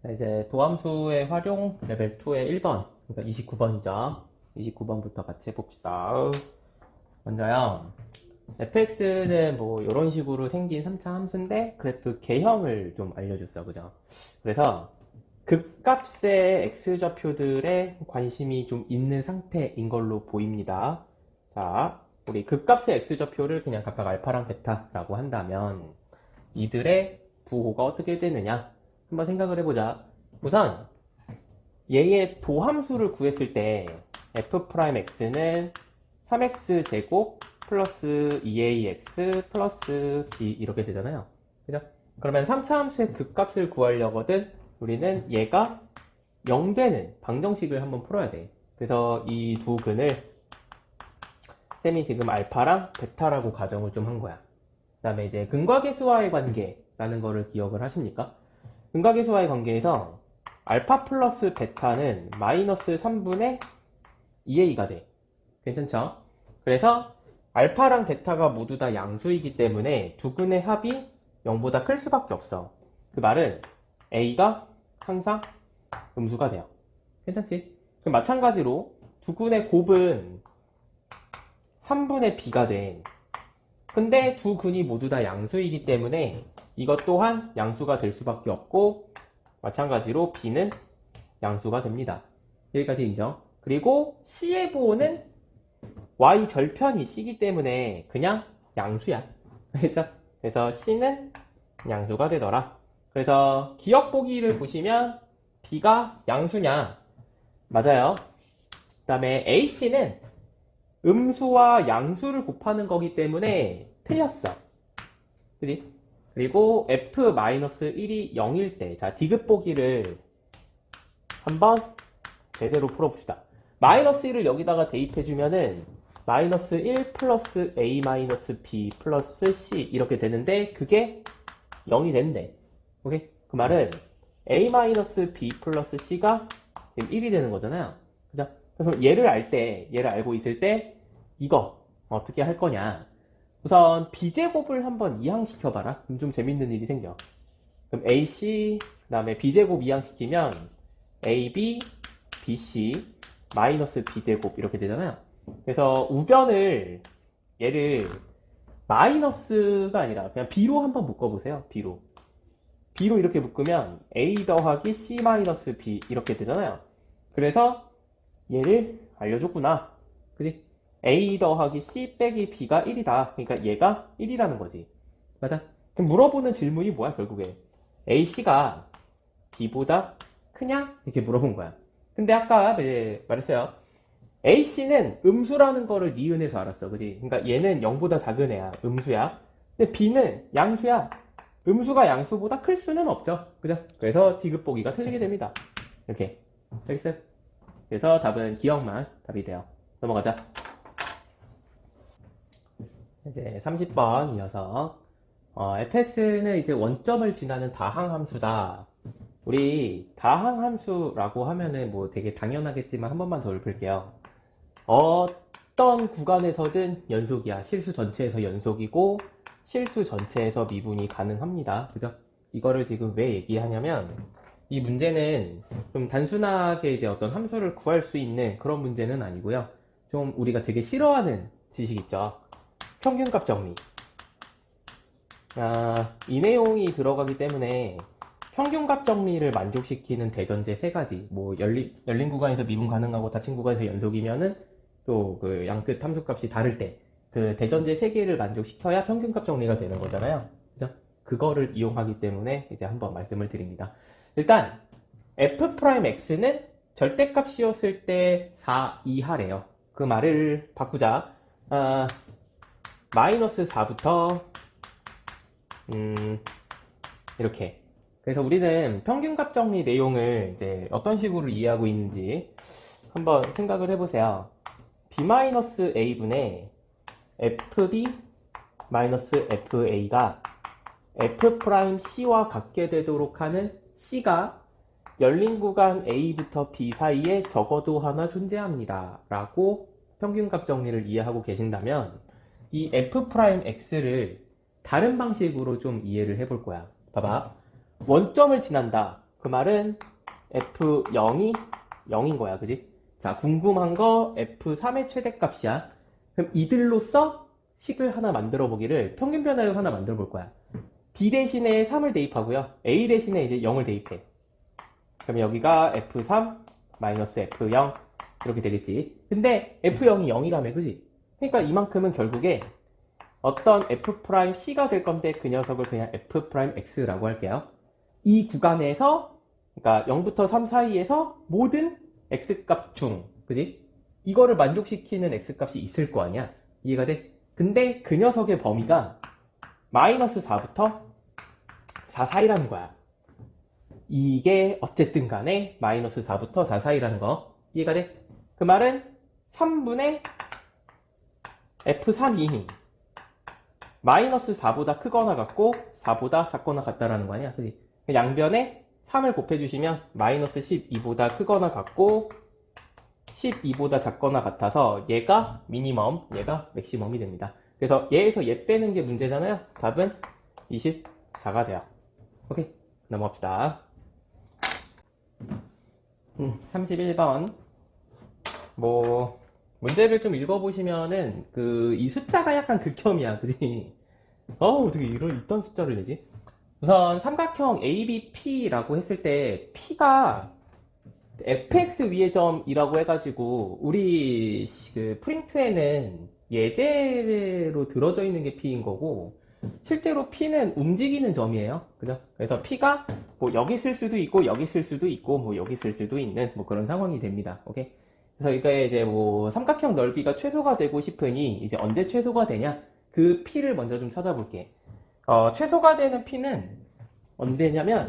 자, 이제 도함수의 활용 레벨 2의 1번, 그러니까 29번이죠. 29번부터 같이 해봅시다. 먼저요, fx는 뭐 이런 식으로 생긴 3차 함수인데 그래프 개형을 좀 알려줬어, 그죠? 그래서 극값의 x좌표들에 관심이 좀 있는 상태인 걸로 보입니다. 자, 우리 극값의 x좌표를 그냥 각각 알파랑 베타라고 한다면 이들의 부호가 어떻게 되느냐? 한번 생각을 해보자. 우선 얘의 도함수를 구했을 때 f'x는 3x 제곱 플러스 2ax 플러스 b 이렇게 되잖아요. 그죠? 그러면 3차 함수의 극값을 구하려거든 우리는 얘가 0 되는 방정식을 한번 풀어야 돼. 그래서 이 두 근을 쌤이 지금 알파랑 베타라고 가정을 좀 한 거야. 그 다음에 이제 근과계수와의 관계라는 거를 기억을 하십니까? 근과계수와의 관계에서 알파 플러스 베타는 마이너스 3분의 2a가 돼. 괜찮죠? 그래서 알파랑 베타가 모두 다 양수이기 때문에 두 근의 합이 0보다 클 수밖에 없어. 그 말은 a가 항상 음수가 돼요. 괜찮지? 그럼 마찬가지로 두 근의 곱은 3분의 b가 돼. 근데 두 근이 모두 다 양수이기 때문에 이것 또한 양수가 될 수밖에 없고 마찬가지로 b는 양수가 됩니다. 여기까지 인정. 그리고 c의 부호는 y 절편이 c이기 때문에 그냥 양수야. 알겠죠? 그래서 c는 양수가 되더라. 그래서 기억 보기를 보시면 b가 양수냐? 맞아요. 그 다음에 ac는 음수와 양수를 곱하는 거기 때문에 틀렸어. 그지? 그리고 f-1이 0일 때, 자, 디귿 보기를 한번 제대로 풀어봅시다. 마이너스 1을 여기다가 대입해주면은 마이너스 1 플러스 a 마이너스 b 플러스 c 이렇게 되는데 그게 0이 된대. 오케이? 그 말은 a 마이너스 b 플러스 c가 지금 1이 되는 거잖아요. 그죠? 그래서 얘를 알고 있을 때 이거 어떻게 할 거냐? 우선 b제곱을 한번 이항시켜봐라. 그럼 좀 재밌는 일이 생겨. 그럼 ac 그 다음에 b제곱 이항시키면 ab bc 마이너스 b제곱 이렇게 되잖아요. 그래서 우변을 얘를 마이너스가 아니라 그냥 b로 한번 묶어보세요. b로 이렇게 묶으면 a 더하기 c 마이너스 b 이렇게 되잖아요. 그래서 얘를 알려줬구나. 그지? a 더하기 c 빼기 b가 1이다. 그러니까 얘가 1이라는 거지. 맞아? 그럼 물어보는 질문이 뭐야 결국에? ac가 b보다 크냐? 이렇게 물어본 거야. 근데 아까 말했어요. ac는 음수라는 거를 니은에서 알았어. 그지? 그러니까 얘는 0보다 작은 애야. 음수야. 근데 b는 양수야. 음수가 양수보다 클 수는 없죠. 그죠? 그래서 디귿보기가 틀리게 됩니다. 이렇게. 알겠어요? 그래서 답은 기억만 답이 돼요. 넘어가자. 이제 30번 이어서 fx는 이제 원점을 지나는 다항함수다. 우리 다항함수라고 하면은 뭐 되게 당연하겠지만 한 번만 더 읊을게요. 어떤 구간에서든 연속이야. 실수 전체에서 연속이고 실수 전체에서 미분이 가능합니다. 그죠? 이거를 지금 왜 얘기하냐면 이 문제는 좀 단순하게 이제 어떤 함수를 구할 수 있는 그런 문제는 아니고요. 좀 우리가 되게 싫어하는 지식 있죠. 평균값 정리. 이 내용이 들어가기 때문에 평균값 정리를 만족시키는 대전제 세 가지. 뭐 열린 구간에서 미분 가능하고 닫힌 구간에서 연속이면은 또 그 양끝 함수값이 다를 때 그 대전제 세 개를 만족시켜야 평균값 정리가 되는 거잖아요. 그죠? 그거를 이용하기 때문에 이제 한번 말씀을 드립니다. 일단 f'x는 절대값이었을 때 4 이하래요. 그 말을 바꾸자. 마이너스 4부터 이렇게. 그래서 우리는 평균값 정리 내용을 이제 어떤 식으로 이해하고 있는지 한번 생각을 해보세요. b-a분의 fb-fa가 f'c와 같게 되도록 하는 c가 열린 구간 a부터 b 사이에 적어도 하나 존재합니다. 라고 평균값 정리를 이해하고 계신다면 이 f'x를 다른 방식으로 좀 이해를 해볼 거야. 봐봐. 원점을 지난다. 그 말은 F0이 0인 거야, 그지? 자, 궁금한 거 F3의 최대값이야. 그럼 이들로써 식을 하나 만들어 보기를 평균 변화를 하나 만들어 볼 거야. B 대신에 3을 대입하고요. A 대신에 이제 0을 대입해. 그럼 여기가 F3 마이너스 F0 이렇게 되겠지. 근데 F0이 0이라며, 그지? 그러니까 이만큼은 결국에 어떤 F'C가 될 건데 그 녀석을 그냥 F'X라고 할게요. 이 구간에서 그러니까 0부터 3 사이에서 모든 X값 중, 그지? 이거를 만족시키는 X값이 있을 거 아니야? 이해가 돼? 근데 그 녀석의 범위가 마이너스 4부터 4 사이라는 거야. 이게 어쨌든 간에 마이너스 4부터 4 사이라는 거. 이해가 돼? 그 말은 3분의 F3이 마이너스 4보다 크거나 같고 4보다 작거나 같다라는 거 아니야? 그지? 양변에 3을 곱해주시면 마이너스 12보다 크거나 같고 12보다 작거나 같아서 얘가 미니멈, 얘가 맥시멈이 됩니다. 그래서 얘에서 얘 빼는 게 문제잖아요. 답은 24가 돼요. 오케이, 넘어갑시다. 31번. 뭐 문제를 좀 읽어보시면은 이 숫자가 약간 극혐이야, 그지? 어떻게 이딴 숫자를 내지? 우선 삼각형 ABP라고 했을 때 P가 fx 위의 점이라고 해가지고 우리 그 프린트에는 예제로 들어져 있는 게 P인 거고 실제로 P는 움직이는 점이에요. 그죠? 그래서 P가 뭐 여기 쓸 수도 있고 여기 쓸 수도 있고 뭐 여기 쓸 수도 있는 뭐 그런 상황이 됩니다. 오케이? 그래서 이게 이제 뭐 삼각형 넓이가 최소가 되고 싶으니 이제 언제 최소가 되냐? 그 P를 먼저 좀 찾아볼게. 최소가 되는 P는 언제냐면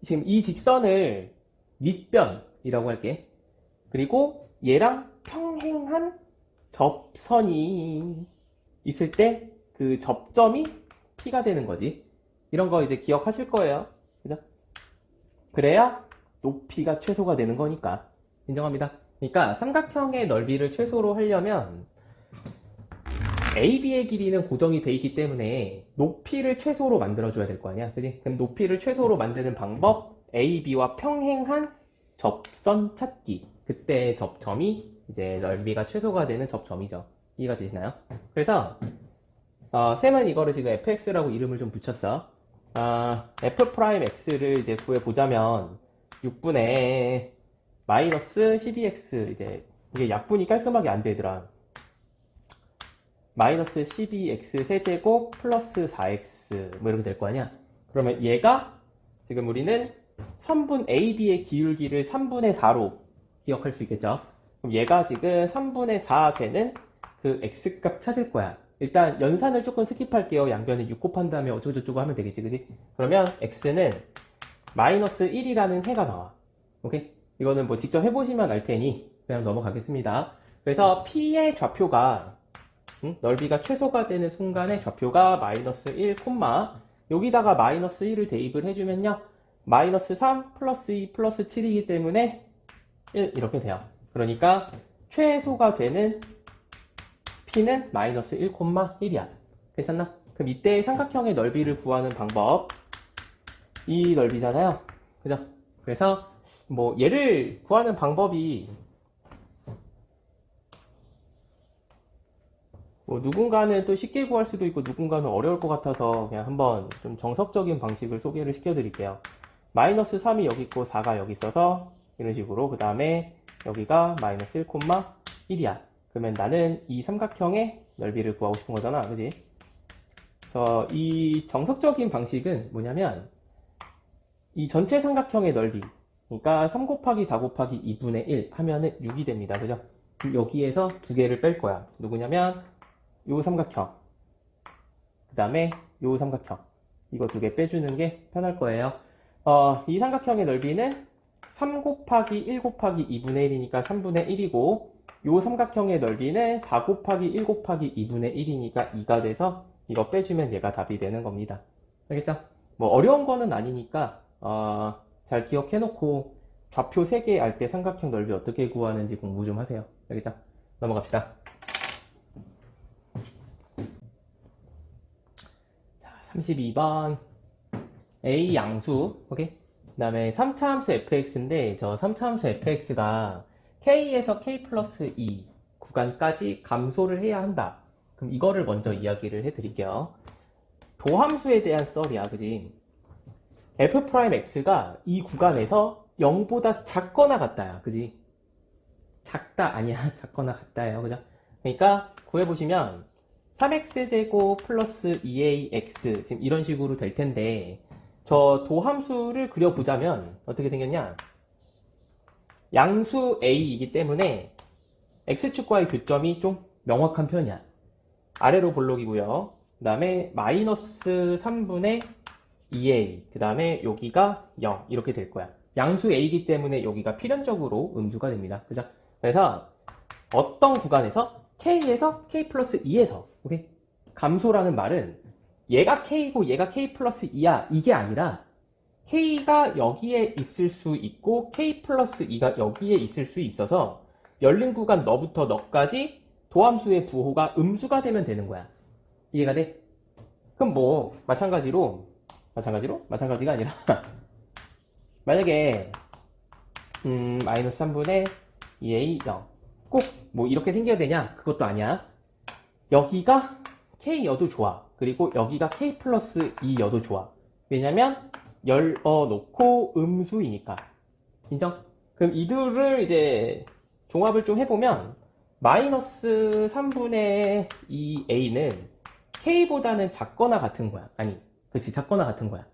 지금 이 직선을 밑변이라고 할게. 그리고 얘랑 평행한 접선이 있을 때 그 접점이 P가 되는 거지. 이런 거 이제 기억하실 거예요. 그죠? 그래야 높이가 최소가 되는 거니까. 인정합니다. 그러니까 삼각형의 넓이를 최소로 하려면 AB의 길이는 고정이 돼 있기 때문에 높이를 최소로 만들어줘야 될 거 아니야. 그지? 그럼 높이를 최소로 만드는 방법, AB와 평행한 접선 찾기. 그때 접점이 이제 넓이가 최소가 되는 접점이죠. 이해가 되시나요? 그래서 쌤은 이거를 지금 fx라고 이름을 좀 붙였어. f'x를 이제 구해보자면 6분의 마이너스 12x 이제 이게 약분이 깔끔하게 안 되더라. 마이너스 12x 세제곱 플러스 4x 뭐 이렇게 될 거 아니야. 그러면 얘가 지금 우리는 선분 AB의 기울기를 3분의 4로 기억할 수 있겠죠. 그럼 얘가 지금 3분의 4 되는 그 x값 찾을 거야. 일단 연산을 조금 스킵할게요. 양변에 6 곱한 다음에 어쩌고저쩌고 하면 되겠지, 그지? 그러면 x는 마이너스 1이라는 해가 나와. 오케이? 이거는 뭐 직접 해보시면 알 테니 그냥 넘어가겠습니다. 그래서 P의 좌표가 넓이가 최소가 되는 순간의 좌표가 마이너스 1, 여기다가 마이너스 1을 대입을 해주면요. 마이너스 3 플러스 2 플러스 7이기 때문에 1 이렇게 돼요. 그러니까 최소가 되는 P는 마이너스 1, 1이야. 괜찮나? 그럼 이때 삼각형의 넓이를 구하는 방법 이 넓이잖아요. 그죠? 그래서 뭐 얘를 구하는 방법이 뭐 누군가는 또 쉽게 구할 수도 있고 누군가는 어려울 것 같아서 그냥 한번 좀 정석적인 방식을 소개를 시켜드릴게요. 마이너스 3이 여기 있고 4가 여기 있어서 이런 식으로 그 다음에 여기가 마이너스 1, 1이야. 그러면 나는 이 삼각형의 넓이를 구하고 싶은 거잖아. 그지? 그래서 이 정석적인 방식은 뭐냐면 이 전체 삼각형의 넓이 그러니까 3 곱하기 4 곱하기 2분의 1 하면은 6이 됩니다. 그죠? 여기에서 두 개를 뺄 거야. 누구냐면 요 삼각형 그 다음에 요 삼각형 이거 두 개 빼주는 게 편할 거예요. 이 삼각형의 넓이는 3 곱하기 1 곱하기 2분의 1이니까 3분의 1이고 요 삼각형의 넓이는 4 곱하기 1 곱하기 2분의 1이니까 2가 돼서 이거 빼주면 얘가 답이 되는 겁니다. 알겠죠? 뭐 어려운 거는 아니니까 잘 기억해 놓고 좌표 3개 알 때 삼각형 넓이 어떻게 구하는지 공부 좀 하세요. 알겠죠? 넘어갑시다. 32번 A 양수, 오케이? 그 다음에 3차 함수 fx인데 저 3차 함수 fx가 k에서 k 플러스 2 구간까지 감소를 해야 한다. 그럼 이거를 먼저 이야기를 해드릴게요. 도함수에 대한 썰이야, 그지? f'x가 이 구간에서 0보다 작거나 같다야, 그지? 작다 아니야, 작거나 같다예요, 그죠? 그러니까 구해보시면 3x제곱 플러스 2ax 지금 이런 식으로 될 텐데 저 도함수를 그려보자면 어떻게 생겼냐? 양수 a이기 때문에 x축과의 교점이 좀 명확한 편이야. 아래로 볼록이고요. 그 다음에 마이너스 3분의 2a 그 다음에 여기가 0 이렇게 될 거야. 양수 a이기 때문에 여기가 필연적으로 음수가 됩니다. 그죠? 그래서 어떤 구간에서 k에서 k 플러스 2에서 오케이? 감소라는 말은 얘가 k고 얘가 k 플러스 2야 이게 아니라 k가 여기에 있을 수 있고 k 플러스 2가 여기에 있을 수 있어서 열린 구간 너부터 너까지 도함수의 부호가 음수가 되면 되는 거야. 이해가 돼? 그럼 뭐 마찬가지가 아니라 만약에 마이너스 3분의 2a 0 꼭 뭐 이렇게 생겨야 되냐? 그것도 아니야. 여기가 k여도 좋아. 그리고 여기가 k 플러스 2여도 좋아. 왜냐면 열어놓고 음수이니까. 인정? 그럼 이 둘을 이제 종합을 좀 해보면 마이너스 3분의 2a는 k보다는 작거나 같은 거야. 아니, 그치, 작거나 같은 거야.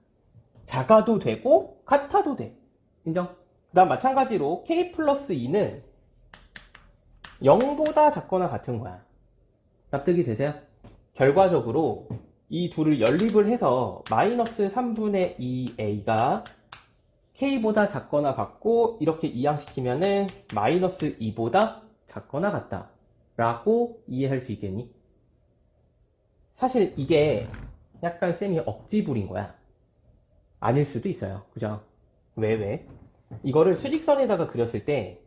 작아도 되고 같아도 돼. 인정? 그 다음 마찬가지로 k 플러스 2는 0보다 작거나 같은 거야. 납득이 되세요? 결과적으로 이 둘을 연립을 해서 마이너스 3분의 2a가 k보다 작거나 같고 이렇게 이항시키면은 마이너스 2보다 작거나 같다 라고 이해할 수 있겠니? 사실 이게 약간 쌤이 억지 부린 거야. 아닐 수도 있어요. 그죠? 왜? 이거를 수직선에다가 그렸을 때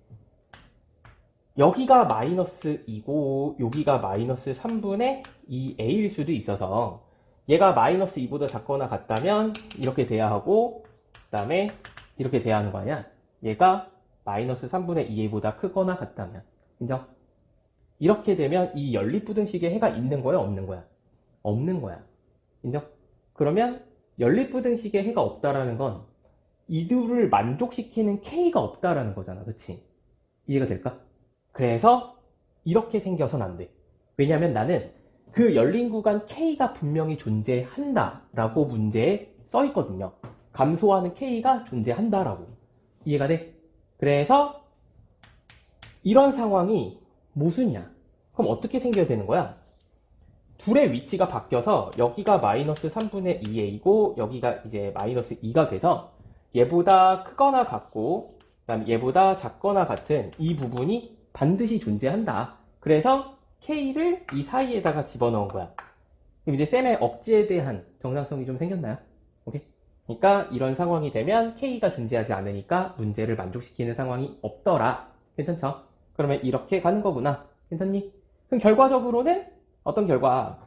여기가 마이너스 2고 여기가 마이너스 3분의 2a일 수도 있어서 얘가 마이너스 2보다 작거나 같다면 이렇게 돼야 하고 그 다음에 이렇게 돼야 하는 거 아니야? 얘가 마이너스 3분의 2a보다 크거나 같다면 인정? 이렇게 되면 이 연립부등식에 해가 있는 거야 없는 거야? 없는 거야. 인정? 그러면 연립부등식에 해가 없다라는 건 이 둘을 만족시키는 k가 없다라는 거잖아. 그치? 이해가 될까? 그래서 이렇게 생겨선 안 돼. 왜냐면 나는 그 열린 구간 k가 분명히 존재한다 라고 문제에 써 있거든요. 감소하는 k가 존재한다 라고. 이해가 돼? 그래서 이런 상황이 모순이야. 그럼 어떻게 생겨야 되는 거야? 둘의 위치가 바뀌어서 여기가 마이너스 3분의 2a이고 여기가 이제 마이너스 2가 돼서 얘보다 크거나 같고 그다음에 얘보다 작거나 같은 이 부분이 반드시 존재한다. 그래서 k를 이 사이에다가 집어넣은 거야. 그럼 이제 쌤의 억지에 대한 정당성이 좀 생겼나요? 오케이? 그러니까 이런 상황이 되면 k가 존재하지 않으니까 문제를 만족시키는 상황이 없더라. 괜찮죠? 그러면 이렇게 가는 거구나. 괜찮니? 그럼 결과적으로는 어떤 결과?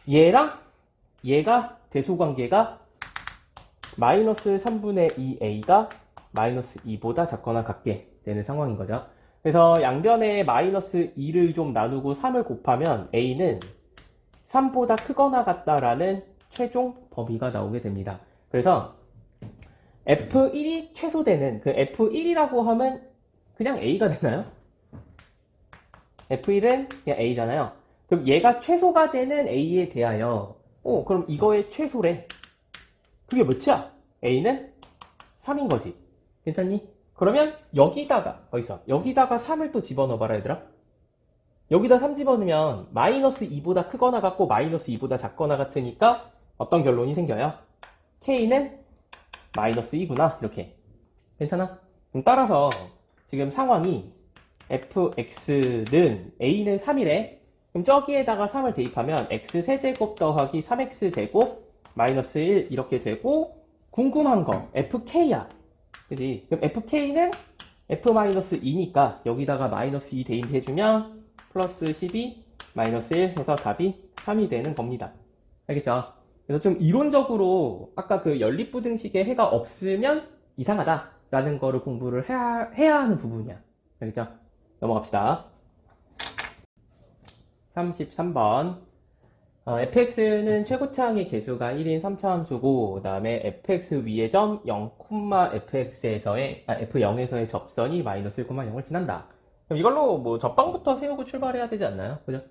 얘랑 얘가 대소관계가 마이너스 3분의 2a가 마이너스 2보다 작거나 같게 되는 상황인 거죠. 그래서 양변에 마이너스 2를 좀 나누고 3을 곱하면 a는 3보다 크거나 같다라는 최종 범위가 나오게 됩니다. 그래서 F1이 최소되는 그 F1이라고 하면 그냥 a가 되나요? F1은 그냥 a잖아요. 그럼 얘가 최소가 되는 a에 대하여 그럼 이거의 최소래. 그게 몇이야? a는 3인 거지. 괜찮니? 그러면 여기다가 여기다가 3을 또 집어넣어봐라 얘들아. 여기다 3 집어넣으면 마이너스 2보다 크거나 같고 마이너스 2보다 작거나 같으니까 어떤 결론이 생겨요? k는 마이너스 2구나 이렇게. 괜찮아? 그럼 따라서 지금 상황이 fx는 a는 3이래. 그럼 저기에다가 3을 대입하면 x 세제곱 더하기 3x제곱 마이너스 1 이렇게 되고 궁금한 거 fk야. 그지? 그럼 fk는 f-2니까 여기다가 마이너스 2 대입해주면 플러스 12 마이너스 1 해서 답이 3이 되는 겁니다. 알겠죠? 그래서 좀 이론적으로 아까 그 연립부등식에 해가 없으면 이상하다라는 거를 공부를 해야 하는 부분이야. 알겠죠? 넘어갑시다. 33번. fx는 최고차항의 개수가 1인 3차함수고, 그 다음에 fx 위의 점 0, fx에서의, f0에서의 접선이 마이너스 1,0을 지난다. 그럼 이걸로 뭐 접방부터 세우고 출발해야 되지 않나요? 그죠?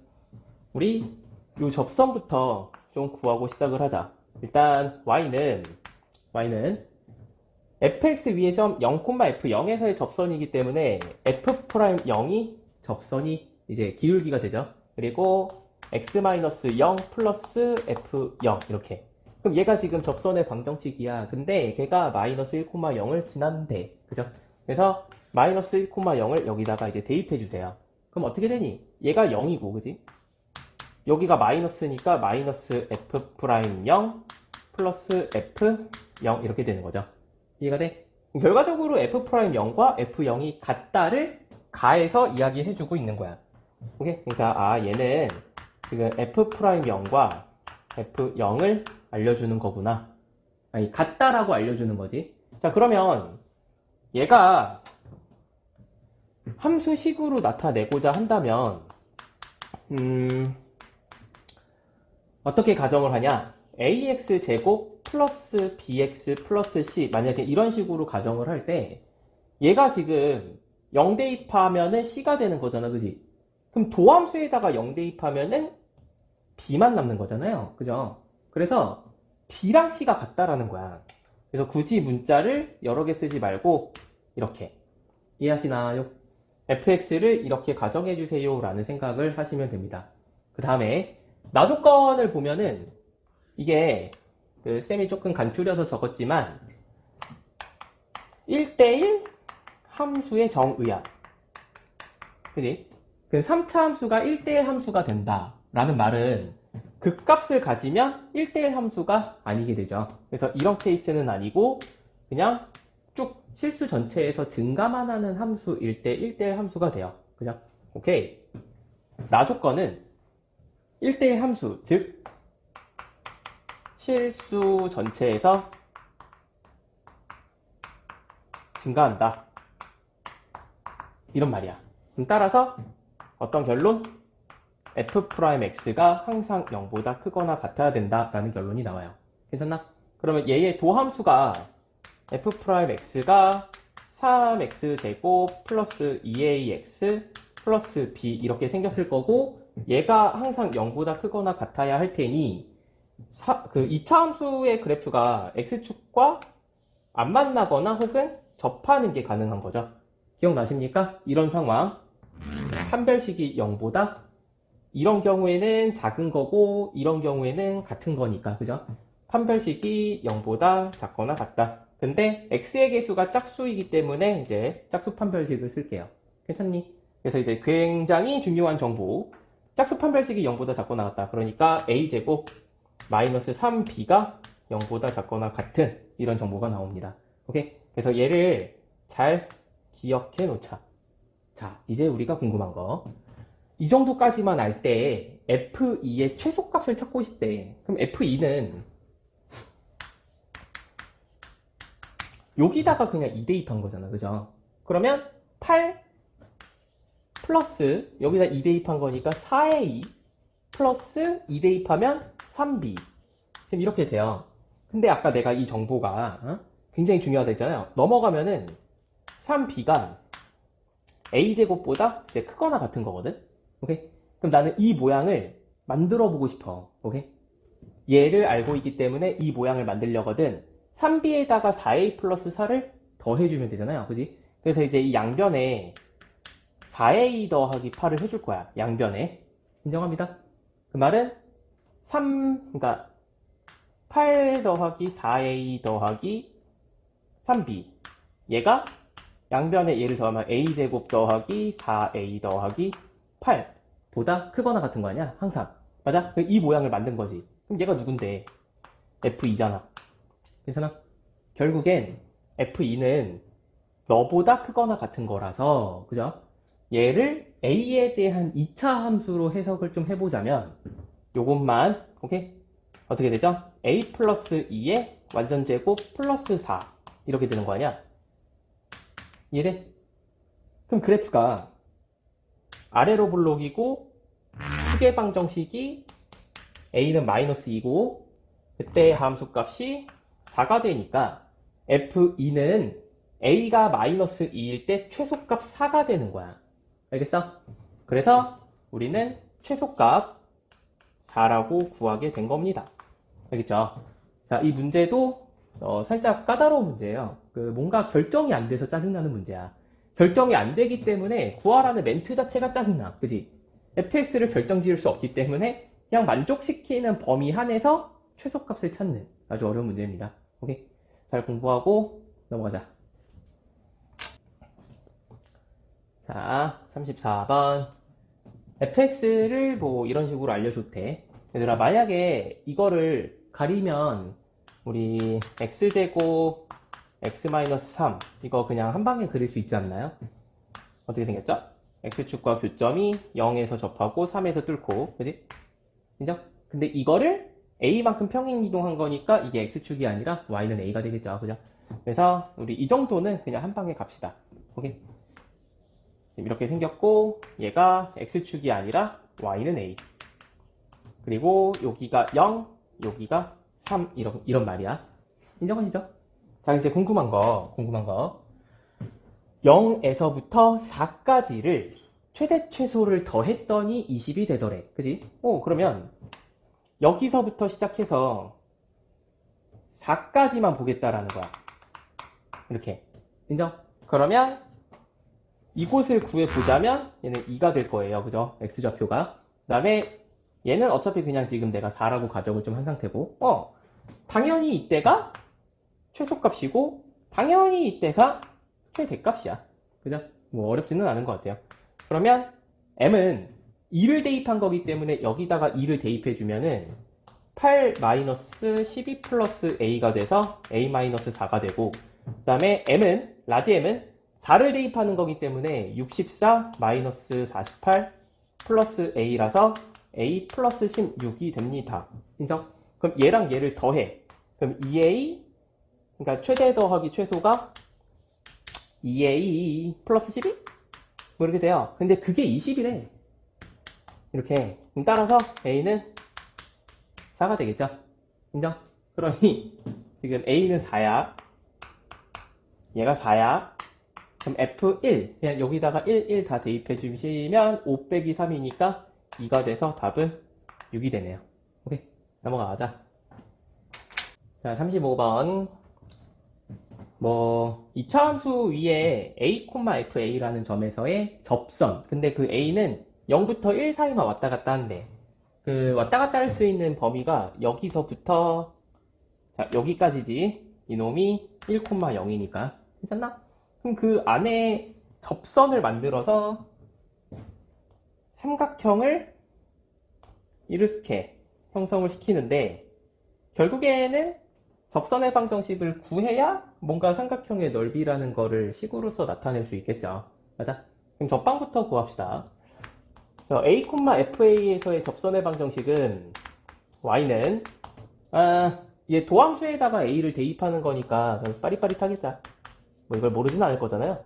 우리 요 접선부터 좀 구하고 시작을 하자. 일단 y는 fx 위의 점 0, f0에서의 접선이기 때문에 f'0이 접선이 이제 기울기가 되죠. 그리고 x-0 플러스 f0 이렇게. 그럼 얘가 지금 접선의 방정식이야. 근데 걔가 마이너스 1,0을 지난대. 그죠? 그래서 마이너스 1,0을 여기다가 이제 대입해 주세요. 그럼 어떻게 되니? 얘가 0이고, 그지? 여기가 마이너스니까 마이너스 f'0 플러스 f0 이렇게 되는 거죠. 이해가 돼? 결과적으로 f'0과 f0이 같다를 가해서 이야기해주고 있는 거야. 오케이? 그러니까 얘는 지금 f'0과 f0을 알려주는 거구나. 아니, 같다라고 알려주는 거지. 자, 그러면 얘가 함수식으로 나타내고자 한다면 어떻게 가정을 하냐? ax 제곱 플러스 bx 플러스 c, 만약에 이런 식으로 가정을 할 때 얘가 지금 0 대입하면은 c가 되는 거잖아, 그지? 그럼 도함수에다가 0 대입하면은 b만 남는 거잖아요, 그죠? 그래서 b랑 c가 같다라는 거야. 그래서 굳이 문자를 여러 개 쓰지 말고 이렇게, 이해하시나요? fx를 이렇게 가정해 주세요 라는 생각을 하시면 됩니다. 그 다음에 나조건을 보면은 이게 그 쌤이 조금 간줄여서 적었지만 1대1 함수의 정의야. 그지? 그 3차 함수가 1대1 함수가 된다 라는 말은 극값을 가지면 1대1 함수가 아니게 되죠. 그래서 이런 케이스는 아니고 그냥 쭉 실수 전체에서 증가만 하는 함수일 때 1대1 함수가 돼요. 그죠? 오케이. 나조건은 1대1 함수, 즉 실수 전체에서 증가한다. 이런 말이야. 그럼 따라서 어떤 결론? f'x가 항상 0보다 크거나 같아야 된다라는 결론이 나와요. 괜찮나? 그러면 얘의 도함수가 f'x가 3x제곱 플러스 2ax 플러스 b 이렇게 생겼을 거고, 얘가 항상 0보다 크거나 같아야 할 테니 그 2차 함수의 그래프가 x축과 안 만나거나 혹은 접하는 게 가능한 거죠. 기억나십니까? 이런 상황, 판별식이 0보다, 이런 경우에는 작은 거고 이런 경우에는 같은 거니까, 그죠? 판별식이 0보다 작거나 같다. 근데 x의 개수가 짝수이기 때문에 이제 짝수 판별식을 쓸게요. 괜찮니? 그래서 이제 굉장히 중요한 정보, 짝수 판별식이 0보다 작거나 같다. 그러니까 a제곱 마이너스 3b가 0보다 작거나 같은 이런 정보가 나옵니다. 오케이? 그래서 얘를 잘 기억해 놓자. 자, 이제 우리가 궁금한 거. 이 정도까지만 알 때 f2의 최소값을 찾고 싶대. 그럼 f2는 여기다가 그냥 2 대입한 거잖아. 그죠? 그러면 8 플러스 여기다 2 대입한 거니까 4a 플러스 2 대입하면 3b. 지금 이렇게 돼요. 근데 아까 내가 이 정보가 굉장히 중요하다 했잖아요. 넘어가면은 3b가 a제곱보다 이제 크거나 같은 거거든. 오케이? 그럼 나는 이 모양을 만들어 보고 싶어. 오케이? 얘를 알고 있기 때문에 이 모양을 만들려거든. 3b에다가 4a 플러스 4를 더해주면 되잖아요. 그지? 그래서 이제 이 양변에 4a 더하기 8을 해줄 거야. 양변에. 인정합니다. 그 말은 그러니까 8 더하기 4a 더하기 3b. 얘가 양변에 얘를 더하면 a제곱 더하기 4a 더하기 8보다 크거나 같은 거 아니야? 항상. 맞아? 이 모양을 만든 거지. 그럼 얘가 누군데? f2잖아. 괜찮아? 결국엔 f2는 너보다 크거나 같은 거라서, 그죠? 얘를 a에 대한 2차 함수로 해석을 좀 해보자면 요것만, 오케이? 어떻게 되죠? a 플러스 2의 완전제곱 플러스 4 이렇게 되는 거 아니야? 이해돼? 그럼 그래프가 아래로 블록이고 수계 방정식이 a는 마이너스 2고 그때 함수 값이 4가 되니까 f2는 a가 마이너스 2일 때 최소값 4가 되는 거야. 알겠어? 그래서 우리는 최소값 4라고 구하게 된 겁니다. 알겠죠? 자, 이 문제도 살짝 까다로운 문제예요. 뭔가 결정이 안 돼서 짜증나는 문제야. 결정이 안 되기 때문에 구하라는 멘트 자체가 짜증나. 그지? fx를 결정 지을 수 없기 때문에 그냥 만족시키는 범위 안에서 최소값을 찾는 아주 어려운 문제입니다. 오케이? 잘 공부하고 넘어가자. 자, 34번. fx를 뭐 이런 식으로 알려줬대. 얘들아, 만약에 이거를 가리면 우리 x제곱 x-3 이거 그냥 한 방에 그릴 수 있지 않나요? 어떻게 생겼죠? x축과 교점이 0에서 접하고 3에서 뚫고, 그지? 인정? 근데 이거를 a만큼 평행 이동한 거니까 이게 x축이 아니라 y는 a가 되겠죠. 그죠? 그래서 우리 이 정도는 그냥 한 방에 갑시다. 오케이? 이렇게 생겼고 얘가 x축이 아니라 y는 a. 그리고 여기가 0, 여기가 3 이런 말이야. 인정하시죠? 자, 이제 궁금한 거 0에서부터 4까지를 최대 최소를 더했더니 20이 되더래. 그지? 그러면 여기서부터 시작해서 4까지만 보겠다라는 거야. 이렇게. 인정? 그러면 이곳을 구해보자면 얘는 2가 될 거예요. 그죠? x좌표가. 그 다음에 얘는 어차피 그냥 지금 내가 4라고 가정을 좀 한 상태고 당연히 이때가 최소값이고 당연히 이때가 최대값이야. 그죠? 뭐 어렵지는 않은 것 같아요. 그러면 m은 2를 대입한 거기 때문에 여기다가 2를 대입해주면은 8-12 플러스 a가 돼서 a-4가 되고 그 다음에 m은 라지 m은 4를 대입하는 거기 때문에 64-48 플러스 a라서 a 플러스 16이 됩니다. 인정? 그럼 얘랑 얘를 더해. 그럼 2a 그러니까 최대 더하기 최소가 2a 플러스 12? 뭐 이렇게 돼요. 근데 그게 20이래. 이렇게. 따라서 a는 4가 되겠죠. 인정? 그러니 지금 a는 4야. 얘가 4야. 그럼 F1 그냥 여기다가 1 다 대입해 주시면 5 빼기 3이니까 2가 돼서 답은 6이 되네요. 오케이, 넘어가자. 자, 35번 뭐 2차 함수 위에 a, fa라는 점에서의 접선. 근데 그 a는 0부터 1 사이만 왔다 갔다 한대. 그 왔다 갔다 할 수 있는 범위가 여기서부터 자, 여기까지지. 이놈이 1,0이니까. 괜찮나? 그럼 그 안에 접선을 만들어서 삼각형을 이렇게 형성을 시키는데 결국에는 접선의 방정식을 구해야 뭔가 삼각형의 넓이라는 거를 식으로서 나타낼 수 있겠죠. 맞아? 그럼 접방부터 구합시다. a, fa에서의 접선의 방정식은 y는 얘 도함수에다가 a를 대입하는 거니까 빠릿빠릿하겠다. 뭐 이걸 모르진 않을 거잖아요.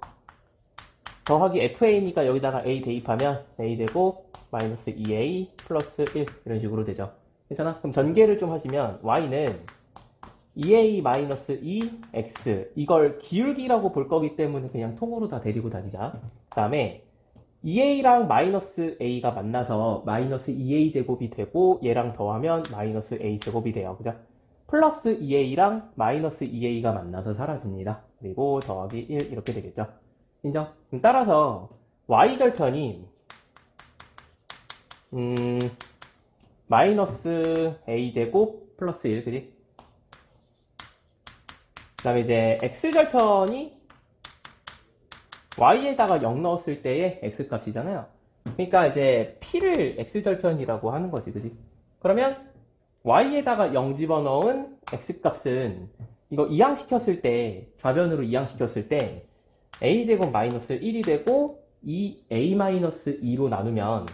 더하기 fa니까 여기다가 a 대입하면 a제곱 마이너스 2a 플러스 1 이런 식으로 되죠. 괜찮아? 그럼 전개를 좀 하시면 y는 2a 마이너스 2x 이걸 기울기라고 볼 거기 때문에 그냥 통으로 다 데리고 다니자. 그 다음에 2a랑 마이너스 a가 만나서 마이너스 2a 제곱이 되고 얘랑 더하면 마이너스 a 제곱이 돼요. 그죠? 플러스 2a랑 마이너스 2a가 만나서 사라집니다. 그리고 더하기 1 이렇게 되겠죠. 인정? 그럼 따라서 y절편이 마이너스 a제곱 플러스 1 그지? 그 다음에 이제 x절편이 y에다가 0 넣었을 때의 x값이잖아요. 그러니까 이제 p를 x절편이라고 하는 거지, 그지? 그러면 y에다가 0 집어넣은 x값은 이거 이항시켰을 때, 좌변으로 이항시켰을 때 a제곱 마이너스 1이 되고 이 a-2로 나누면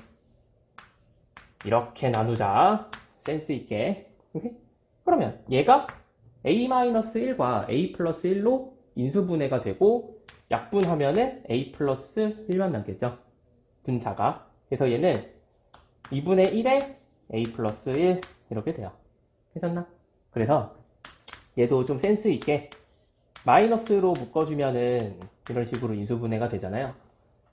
이렇게 나누자. 센스 있게. 그럼 그러면 얘가 a-1과 a 플러스 1로 인수분해가 되고 약분하면은 a 플러스 1만 남겠죠. 분자가. 그래서 얘는 2분의 1에 a 플러스 1 이렇게 돼요. 괜찮나? 그래서 얘도 좀 센스 있게 마이너스로 묶어주면은 이런 식으로 인수분해가 되잖아요.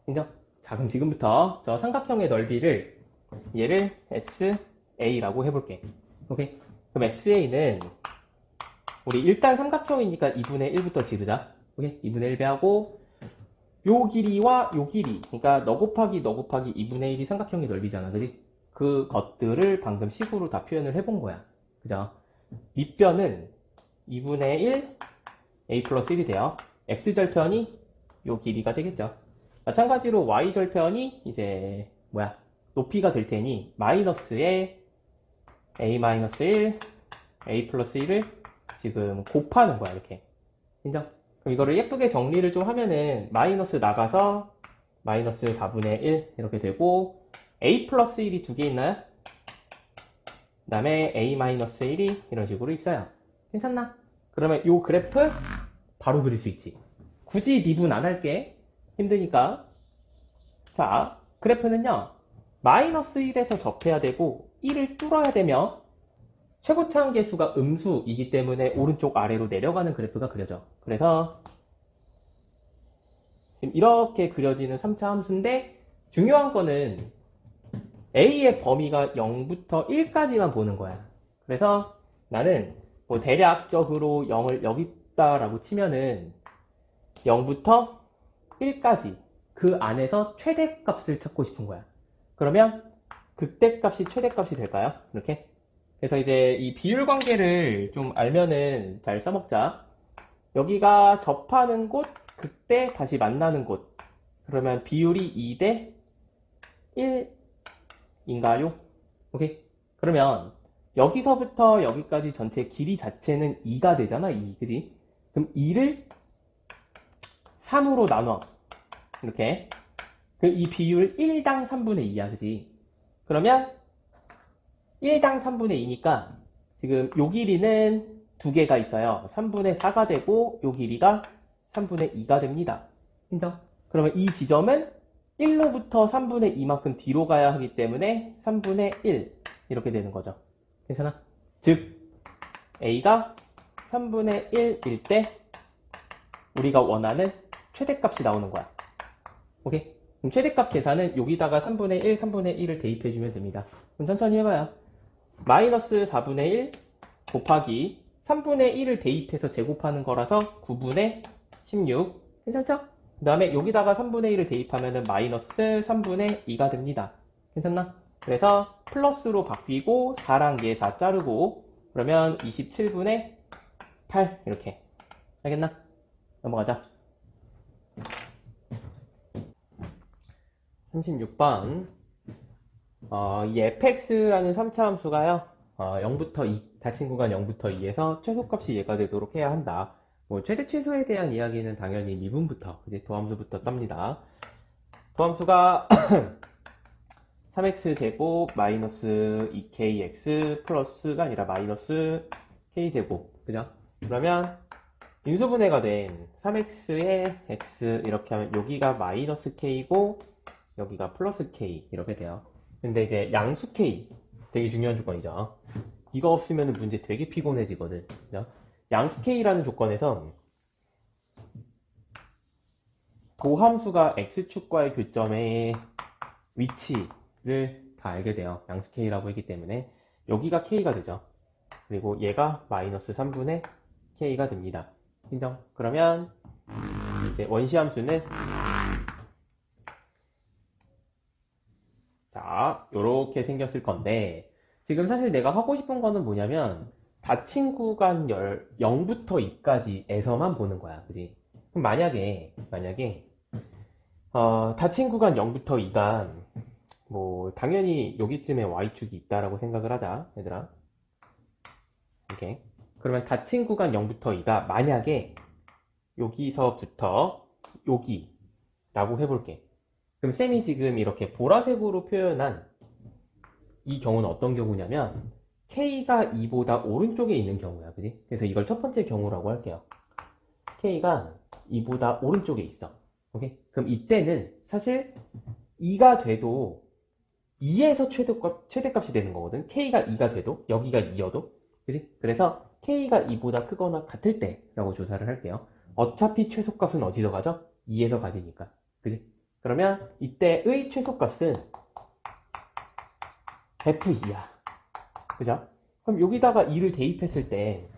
인정? 자, 그럼 지금부터 저 삼각형의 넓이를 얘를 SA라고 해볼게. 오케이? 그럼 SA는 우리 일단 삼각형이니까 2분의 1부터 지르자. 오케이? 2분의 1 배하고 요 길이와 요 길이, 그러니까 너 곱하기 너 곱하기 2분의 1이 삼각형의 넓이잖아. 그지? 그 것들을 방금 식으로 다 표현을 해본 거야. 그죠? 밑변은 2분의 1 a 플러스 1이 돼요. x절편이 요 길이가 되겠죠. 마찬가지로 y절편이 이제 뭐야? 높이가 될 테니 마이너스에 a 마이너스 1, a 플러스 1을 지금 곱하는 거야. 이렇게. 인정? 그럼 이거를 예쁘게 정리를 좀 하면은 마이너스 나가서 마이너스 4분의 1 이렇게 되고 a 플러스 1이 두 개 있나요? 그 다음에 a 마이너스 1이 이런 식으로 있어요. 괜찮나? 그러면 요 그래프 바로 그릴 수 있지. 굳이 미분 안 할게. 힘드니까. 자, 그래프는요. 마이너스 1에서 접해야 되고 1을 뚫어야 되며 최고차항 계수가 음수이기 때문에 오른쪽 아래로 내려가는 그래프가 그려져. 그래서 지금 이렇게 그려지는 3차 함수인데 중요한 거는 a의 범위가 0부터 1까지만 보는 거야. 그래서 나는 뭐 대략적으로 0을 여기 있다라고 치면은 0부터 1까지 그 안에서 최대값을 찾고 싶은 거야. 그러면 극대값이 최대값이 될까요? 이렇게. 그래서 이제 이 비율 관계를 좀 알면은 잘 써먹자. 여기가 접하는 곳, 극대 다시 만나는 곳. 그러면 비율이 2대 1인가요? 오케이. 그러면 여기서부터 여기까지 전체 길이 자체는 2가 되잖아. 2, 그지? 그럼 2를 3으로 나눠. 이렇게. 이 비율 1당 3분의 2야, 그지? 그러면 1당 3분의 2니까 지금 요 길이는 두 개가 있어요. 3분의 4가 되고 요 길이가 3분의 2가 됩니다. 인정? 그러면 이 지점은 1로부터 3분의 2만큼 뒤로 가야 하기 때문에 3분의 1 이렇게 되는 거죠. 괜찮아? 즉 A가 3분의 1일 때 우리가 원하는 최대값이 나오는 거야. 오케이? 그럼 최대값 계산은 여기다가 3분의 1, 3분의 1을 대입해주면 됩니다. 그럼 천천히 해봐요. 마이너스 4분의 1 곱하기 3분의 1을 대입해서 제곱하는 거라서 9분의 16. 괜찮죠? 그 다음에 여기다가 3분의 1을 대입하면 마이너스 3분의 2가 됩니다. 괜찮나? 그래서 플러스로 바뀌고 4랑 얘 4 자르고 그러면 27분의 8 이렇게. 알겠나? 넘어가자. 36번 이 fx라는 3차 함수가요 0부터 2, 닫힌 구간 0부터 2에서 최소값이 얘가 되도록 해야 한다. 뭐 최대 최소에 대한 이야기는 당연히 미분부터 이제 도함수부터 땁니다. 도함수가 3x제곱 마이너스 2kx 플러스가 아니라 마이너스 k제곱. 그죠? 그러면 인수분해가 된 3x에 x 이렇게 하면 여기가 마이너스 k고 여기가 플러스 k 이렇게 돼요. 근데 이제 양수 k 되게 중요한 조건이죠. 이거 없으면 문제 되게 피곤해지거든. 그죠? 양수 k라는 조건에서 도함수가 x축과의 교점의 위치를 다 알게 돼요. 양수 k라고 했기 때문에 여기가 k가 되죠. 그리고 얘가 마이너스 3분의 k가 됩니다. 인정? 그러면 이제 원시함수는 자, 요렇게 생겼을 건데 지금 사실 내가 하고 싶은 거는 뭐냐면 닫힌 구간 0부터 2까지에서만 보는 거야. 그지? 그럼 만약에 닫힌 구간 0부터 2가 뭐 당연히 여기쯤에 y축이 있다라고 생각을 하자. 얘들아. 이렇게. 그러면 닫힌 구간 0부터 2가 만약에 여기서부터 여기라고 해볼게. 그럼 쌤이 지금 이렇게 보라색으로 표현한 이 경우는 어떤 경우냐면 K가 2보다 오른쪽에 있는 경우야. 그지? 그래서 이걸 첫 번째 경우라고 할게요. K가 2보다 오른쪽에 있어. 오케이? 그럼 이때는 사실 2가 돼도 2에서 최대값이 되는 거거든. K가 2가 돼도 여기가 2여도. 그지? 그래서 K가 2보다 크거나 같을 때라고 조사를 할게요. 어차피 최소값은 어디서 가죠? 2에서 가지니까. 그지? 그러면 이때의 최소값은 F2야. 그죠? 그럼 여기다가 2를 대입했을 때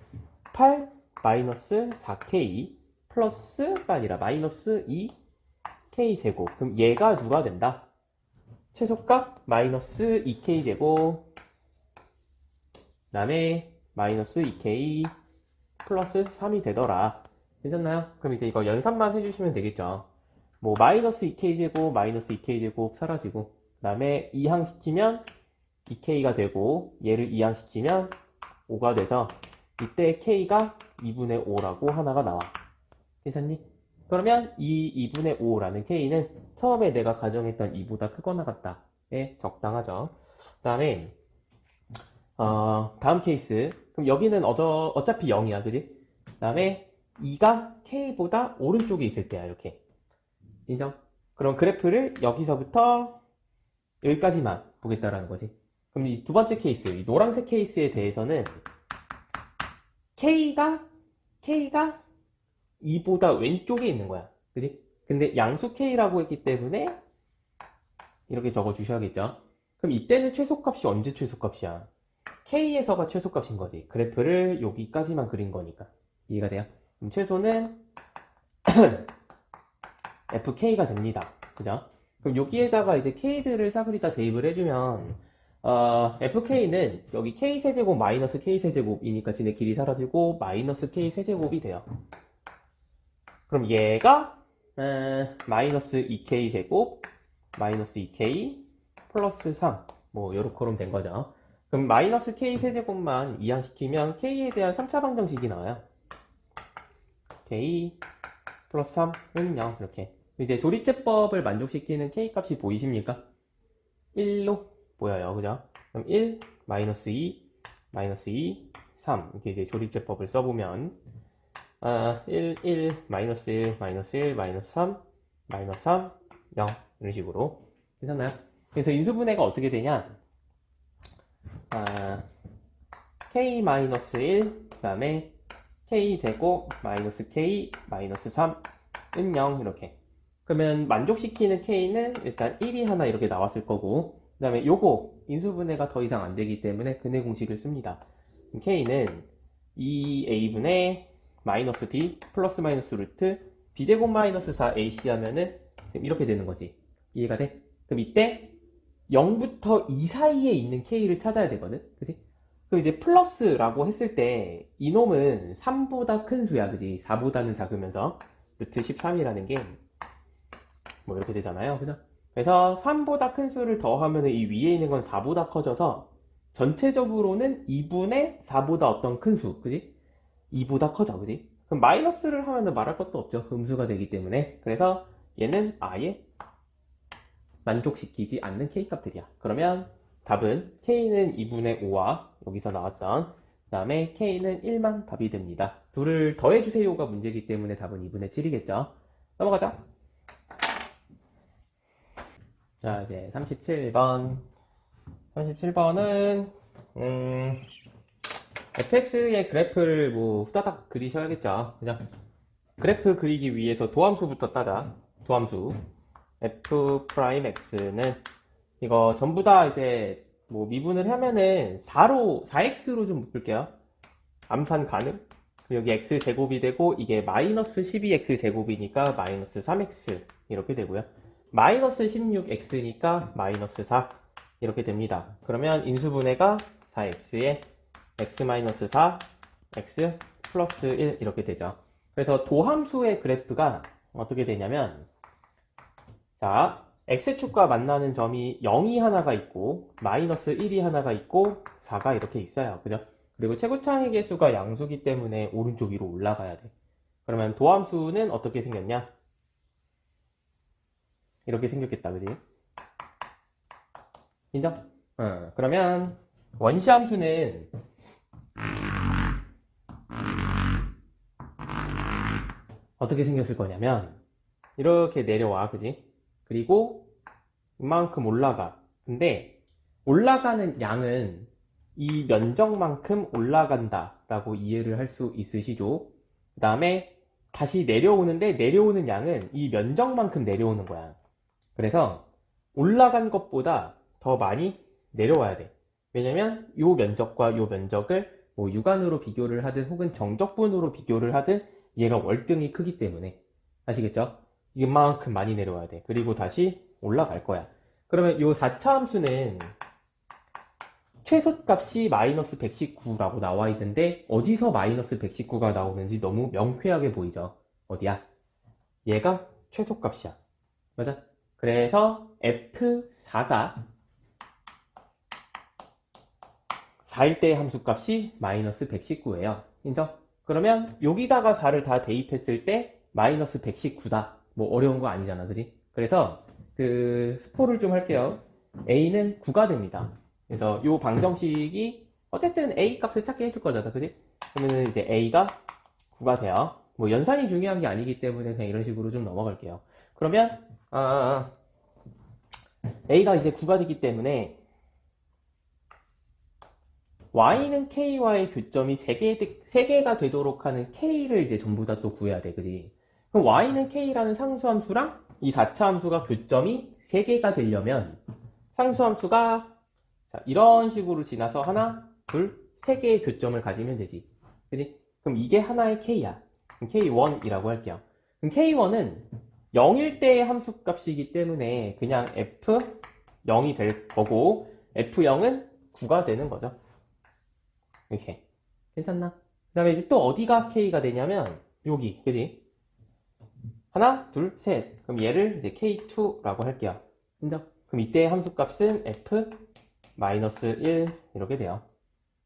8 마이너스 4K 플러스가 아니라 마이너스 2K 제곱. 그럼 얘가 누가 된다? 최소값 마이너스 2K 제곱 그 다음에 마이너스 2K 플러스 3이 되더라. 괜찮나요? 그럼 이제 이거 연산만 해주시면 되겠죠. 뭐 마이너스 2K 제곱 마이너스 2K 제곱 사라지고 그 다음에 이항시키면 2K가 되고 얘를 이항시키면 5가 돼서 이때 K가 2분의 5라고 하나가 나와. 괜찮니? 그러면 이 2분의 5라는 K는 처음에 내가 가정했던 2보다 크거나 같다에 적당하죠. 그 다음에 다음 케이스. 그럼 여기는 어차피 0이야. 그지? 그 다음에 2가 K보다 오른쪽에 있을 때야. 이렇게. 인정? 그럼 그래프를 여기서부터 여기까지만 보겠다라는 거지. 그럼 이 두 번째 케이스, 이 노란색 케이스에 대해서는 K가 2보다 왼쪽에 있는 거야. 그지? 근데 양수 K라고 했기 때문에 이렇게 적어 주셔야겠죠. 그럼 이때는 최소값이 언제 최소값이야? K에서가 최소값인 거지. 그래프를 여기까지만 그린 거니까. 이해가 돼요? 그럼 최소는 FK가 됩니다. 그죠? 그럼 여기에다가 이제 K들을 싸그리다 대입을 해주면 FK는 여기 K세제곱 마이너스 K세제곱이니까 지네 길이 사라지고 마이너스 K세제곱이 돼요. 그럼 얘가 마이너스 2K제곱 마이너스 2K 플러스 3 뭐 요렇게 된 거죠. 그럼 마이너스 K세제곱만 이항시키면 K에 대한 3차 방정식이 나와요. K 플러스 3은 0 이렇게. 이제 조리제법을 만족시키는 K값이 보이십니까? 1로 보여요. 그죠? 그럼 1, 마이너스 2, 마이너스 2, 3 이렇게 이제 조리제법을 써보면 1, 1, 마이너스 1, 마이너스 1, 마이너스 3, 마이너스 3, 0 이런 식으로 괜찮나요? 그래서 인수분해가 어떻게 되냐? K 마이너스 1, 그 다음에 K제곱 마이너스 K 마이너스 3은 0 이렇게. 그러면 만족시키는 K는 일단 1이 하나 이렇게 나왔을 거고 그 다음에 요거 인수분해가 더 이상 안 되기 때문에 근해 공식을 씁니다. K는 2A분의 마이너스 B 플러스 마이너스 루트 B제곱 마이너스 4AC 하면은 이렇게 되는 거지. 이해가 돼? 그럼 이때 0부터 2 사이에 있는 K를 찾아야 되거든. 그치? 그럼 이제 플러스라고 했을 때 이놈은 3보다 큰 수야. 그지? 4보다는 작으면서 루트 13이라는 게 뭐 이렇게 되잖아요. 그죠? 그래서 3보다 큰 수를 더하면 이 위에 있는 건 4보다 커져서 전체적으로는 2분의 4보다 어떤 큰 수. 그지? 2보다 커져. 그지? 그럼 마이너스를 하면 말할 것도 없죠. 음수가 되기 때문에. 그래서 얘는 아예 만족시키지 않는 K값들이야. 그러면 답은 K는 2분의 5와 여기서 나왔던 그 다음에 K는 1만 답이 됩니다. 둘을 더해주세요가 문제이기 때문에 답은 2분의 7이겠죠. 넘어가자. 자, 이제 37번. 37번은 fx의 그래프를 뭐 후다닥 그리셔야겠죠. 그죠? 그래프 그리기 위해서 도함수부터 따자. 도함수 f'x는 이거 전부 다 이제 뭐 미분을 하면은 4x로 좀 묶을게요. 암산 가능? 여기 x 제곱이 되고 이게 마이너스 12x 제곱이니까 마이너스 3x 이렇게 되고요. 마이너스 16x니까 마이너스 4 이렇게 됩니다. 그러면 인수분해가 4x에 x 마이너스 4 x 플러스 1 이렇게 되죠. 그래서 도함수의 그래프가 어떻게 되냐면 자, x축과 만나는 점이 0이 하나가 있고 마이너스 1이 하나가 있고 4가 이렇게 있어요. 그죠? 그리고 최고차의 개수가 양수기 때문에 오른쪽 위로 올라가야 돼. 그러면 도함수는 어떻게 생겼냐? 이렇게 생겼겠다. 그지? 인정? 그러면 원시함수는 어떻게 생겼을 거냐면 이렇게 내려와, 그지? 그리고 이만큼 올라가. 근데 올라가는 양은 이 면적만큼 올라간다 라고 이해를 할 수 있으시죠? 그 다음에 다시 내려오는데 내려오는 양은 이 면적만큼 내려오는 거야. 그래서 올라간 것보다 더 많이 내려와야 돼. 왜냐면 요 면적과 요 면적을 뭐 육안으로 비교를 하든 혹은 정적분으로 비교를 하든 얘가 월등히 크기 때문에. 아시겠죠? 이만큼 많이 내려와야 돼. 그리고 다시 올라갈 거야. 그러면 요 4차 함수는 최소값이 마이너스 119라고 나와 있는데 어디서 마이너스 119가 나오는지 너무 명쾌하게 보이죠? 어디야? 얘가 최소값이야. 맞아? 그래서 F4가 4일 때의 함수값이 마이너스 119예요. 인정? 그러면 여기다가 4를 다 대입했을 때 마이너스 119다. 뭐 어려운 거 아니잖아. 그지? 그래서 그 스포를 좀 할게요. A는 9가 됩니다. 그래서 요 방정식이 어쨌든 A 값을 찾게 해줄 거잖아. 그지? 그러면 이제 A가 9가 돼요. 뭐 연산이 중요한 게 아니기 때문에 그냥 이런 식으로 좀 넘어갈게요. 그러면 A가 이제 9가 되기 때문에 Y는 K와의 교점이 3개가 되도록 하는 K를 이제 전부 다 또 구해야 돼. 그지? 그럼 Y는 K라는 상수함수랑 이 4차 함수가 교점이 3개가 되려면 상수함수가 이런 식으로 지나서 하나, 둘, 3개의 교점을 가지면 되지. 그지? 그럼 이게 하나의 K야. 그럼 K1이라고 할게요. 그럼 K1은 0일 때의 함수값이기 때문에 그냥 F0이 될 거고 F0은 9가 되는 거죠. 이렇게. 괜찮나? 그 다음에 이제 또 어디가 K가 되냐면 여기. 그지? 하나, 둘, 셋. 그럼 얘를 이제 K2라고 할게요. 인정? 그럼 이때의 함수값은 F-1 이렇게 돼요.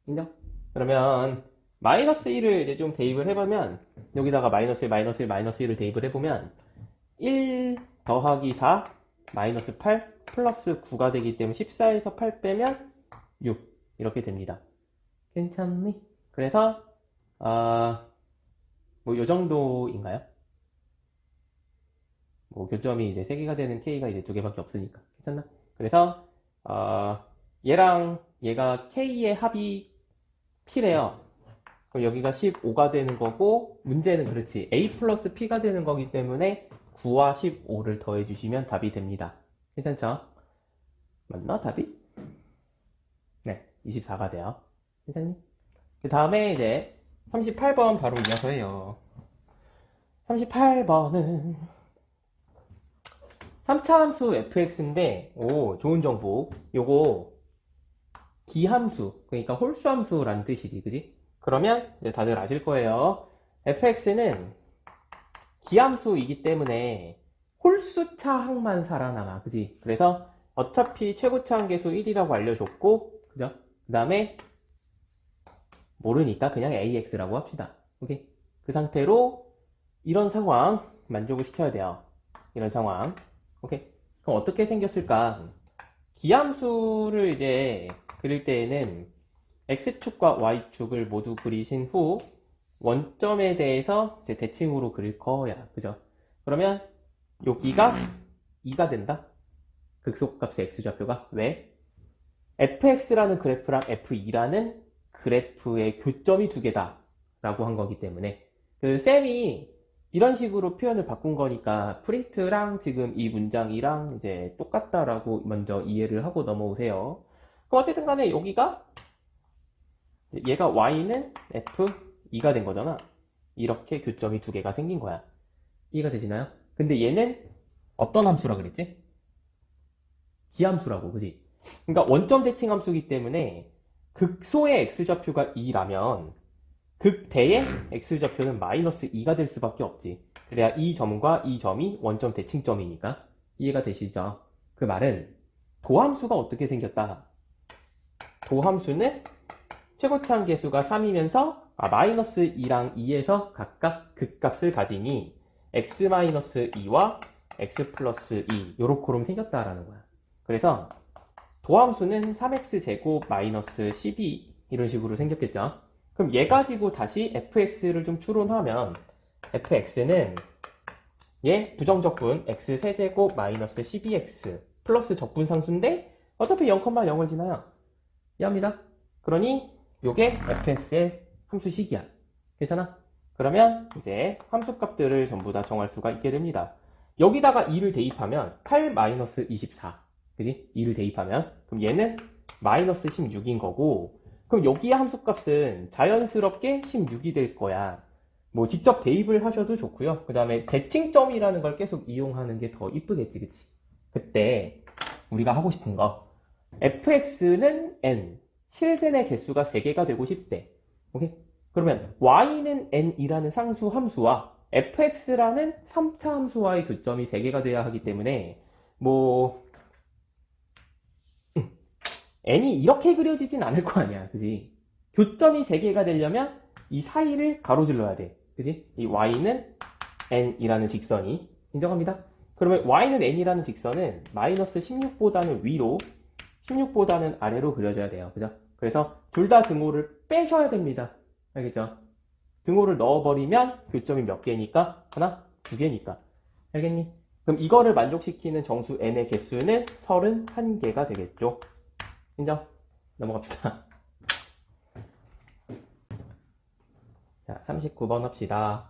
인정? 그러면 마이너스 1을 이제 좀 대입을 해보면 여기다가 마이너스 1, 마이너스 1, 마이너스 1을 대입을 해보면 1 더하기 4 마이너스 8 플러스 9가 되기 때문에 14에서 8 빼면 6 이렇게 됩니다. 괜찮니? 그래서 뭐 요 정도인가요? 뭐 교점이 이제 3개가 되는 K가 이제 2개밖에 없으니까 괜찮나? 그래서 얘랑 얘가 K의 합이 P래요. 그럼 여기가 15가 되는 거고 문제는 그렇지 A 플러스 P가 되는 거기 때문에 9와 15를 더해 주시면 답이 됩니다. 괜찮죠? 맞나 답이? 네, 24가 돼요. 괜찮니? 그 다음에 이제 38번 바로 이어서 해요. 38번은 3차 함수 fx인데 오 좋은 정보. 요거 기함수 그러니까 홀수함수라는 뜻이지. 그지? 그러면 이제 다들 아실 거예요. fx는 기함수이기 때문에 홀수차 항만 살아남아. 그지? 그래서 어차피 최고차 한계수 1이라고 알려줬고 그죠? 그 다음에 모르니까 그냥 AX라고 합시다. 오케이? 그 상태로 이런 상황 만족을 시켜야 돼요. 이런 상황. 오케이? 그럼 어떻게 생겼을까? 기함수를 이제 그릴 때에는 X축과 Y축을 모두 그리신 후 원점에 대해서 이제 대칭으로 그릴 거야. 그죠? 그러면 여기가 2가 된다? 극소값의 X좌표가. 왜? fx라는 그래프랑 f2라는 그래프의 교점이 2개다 라고 한 거기 때문에 그 쌤이 이런 식으로 표현을 바꾼 거니까 프린트랑 지금 이 문장이랑 이제 똑같다라고 먼저 이해를 하고 넘어오세요. 그럼 어쨌든 간에 여기가 얘가 y는 f2가 된 거잖아. 이렇게 교점이 2개가 생긴 거야. 이해가 되시나요? 근데 얘는 어떤 함수라 그랬지? 기함수라고, 그지? 그러니까 원점 대칭 함수이기 때문에 극소의 x좌표가 2라면 극대의 x좌표는 마이너스 2가 될 수밖에 없지. 그래야 이 점과 이 점이 원점 대칭점이니까. 이해가 되시죠? 그 말은 도함수가 어떻게 생겼다? 도함수는 최고차 한계수가 3이면서 마이너스 2랑 2에서 각각 극값을 가지니 x-2와 x 플러스 2 요렇게로 생겼다라는 거야. 그래서 도함수는 3x제곱 마이너스 12 이런 식으로 생겼겠죠. 그럼 얘 가지고 다시 fx를 좀 추론하면 fx는 얘 부정적분 x세제곱 마이너스 12x 플러스 적분상수인데 어차피 0,0을 지나요. 이해합니다? 그러니 요게 fx의 함수식이야. 괜찮아? 그러면 이제 함수값들을 전부 다 정할 수가 있게 됩니다. 여기다가 2를 대입하면 8 마이너스 24 그지? 2를 대입하면 그럼 얘는 마이너스 16인 거고 그럼 여기의 함수값은 자연스럽게 16이 될 거야. 뭐 직접 대입을 하셔도 좋고요. 그 다음에 대칭점이라는 걸 계속 이용하는 게 더 이쁘겠지, 그치? 그때 우리가 하고 싶은 거 fx는 n, 실근의 개수가 3개가 되고 싶대. 오케이? 그러면 y는 n이라는 상수 함수와 fx라는 3차 함수와의 교점이 3개가 돼야 하기 때문에 뭐 n이 이렇게 그려지진 않을 거 아니야, 그지? 교점이 3개가 되려면 이 사이를 가로질러야 돼, 그지? 이 y는 n이라는 직선이 인정합니다. 그러면 y는 n이라는 직선은 마이너스 16보다는 위로 16보다는 아래로 그려져야 돼요, 그죠? 그래서 둘 다 등호를 빼셔야 됩니다. 알겠죠? 등호를 넣어버리면 교점이 몇 개니까? 하나, 2개니까. 알겠니? 그럼 이거를 만족시키는 정수 n의 개수는 31개가 되겠죠. 인정? 넘어갑시다. 자, 39번 합시다.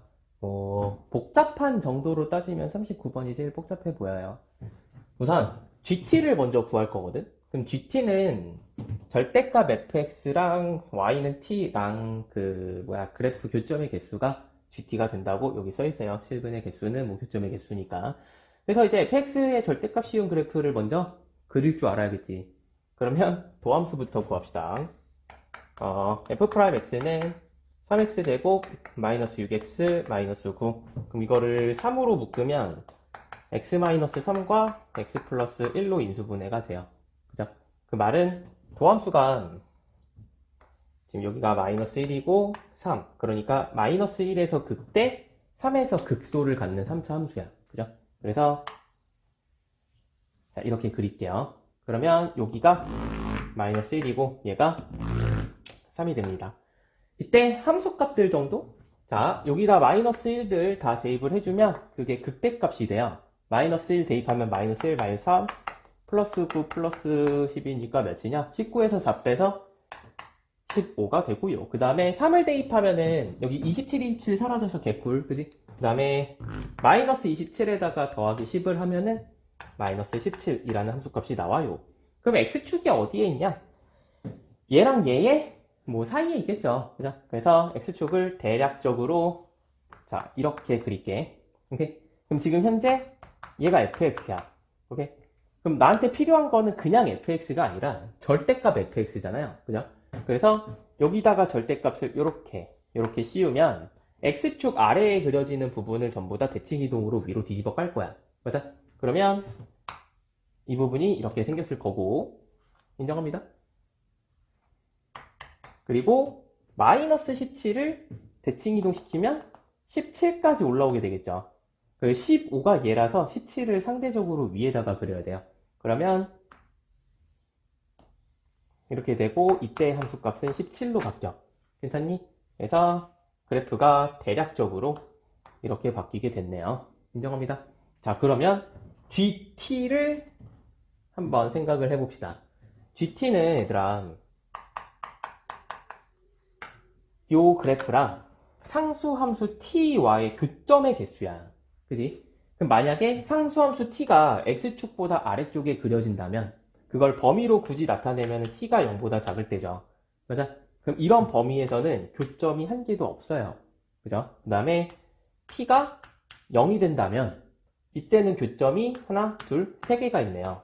복잡한 정도로 따지면 39번이 제일 복잡해 보여요. 우선 GT를 먼저 구할 거거든? 그럼 GT는 절대값 fx랑 y는 t랑 그래프 교점의 개수가 GT가 된다고 여기 써있어요. 실근의 개수는 뭐 교점의 개수니까. 그래서 이제 fx의 절대값 씌운 그래프를 먼저 그릴 줄 알아야겠지. 그러면 도함수부터 구합시다. f'x는 3x제곱 마이너스 6x 마이너스 9. 그럼 이거를 3으로 묶으면 x 마이너스 3과 x 플러스 1로 인수분해가 돼요. 그죠? 그 말은 도함수가 지금 여기가 마이너스 1이고 3. 그러니까 마이너스 1에서 극대 3에서 극소를 갖는 3차 함수야. 그죠? 그래서 자, 이렇게 그릴게요. 그러면 여기가 마이너스 1이고 얘가 3이 됩니다. 이때 함수값들 정도? 자, 여기다 마이너스 1들 다 대입을 해주면 그게 극대값이 돼요. 마이너스 1 대입하면 마이너스 1, 마이너스 3, 플러스 9, 플러스 12니까 몇이냐? 19에서 4 빼서 15가 되고요. 그 다음에 3을 대입하면은 여기 27, 27 사라져서 개꿀, 그지? 그 다음에 마이너스 27에다가 더하기 10을 하면은 마이너스 17이라는 함수값이 나와요. 그럼 x축이 어디에 있냐? 얘랑 얘의 뭐 사이에 있겠죠. 그죠? 그래서 x축을 대략적으로 자 이렇게 그릴게. 오케이? 그럼 지금 현재 얘가 fx야. 오케이? 그럼 나한테 필요한 거는 그냥 fx가 아니라 절대값 fx잖아요. 그죠? 그래서 여기다가 절대값을 이렇게 씌우면 x축 아래에 그려지는 부분을 전부 다 대칭이동으로 위로 뒤집어 깔 거야. 맞아? 그러면 이 부분이 이렇게 생겼을 거고 인정합니다. 그리고 마이너스 17을 대칭이동시키면 17까지 올라오게 되겠죠. 15가 얘라서 17을 상대적으로 위에다가 그려야 돼요. 그러면 이렇게 되고 이때의 함수값은 17로 바뀌어. 괜찮니? 그래서 그래프가 대략적으로 이렇게 바뀌게 됐네요. 인정합니다. 자, 그러면 GT를 한번 생각을 해봅시다. GT는 얘들아 요 그래프랑 상수함수 t와의 교점의 개수야. 그지? 그럼 만약에 상수함수 t가 x축보다 아래쪽에 그려진다면 그걸 범위로 굳이 나타내면 t가 0보다 작을 때죠. 맞아? 그럼 이런 범위에서는 교점이 한 개도 없어요. 그죠? 그 다음에 t가 0이 된다면 이때는 교점이 하나, 둘, 세 개가 있네요.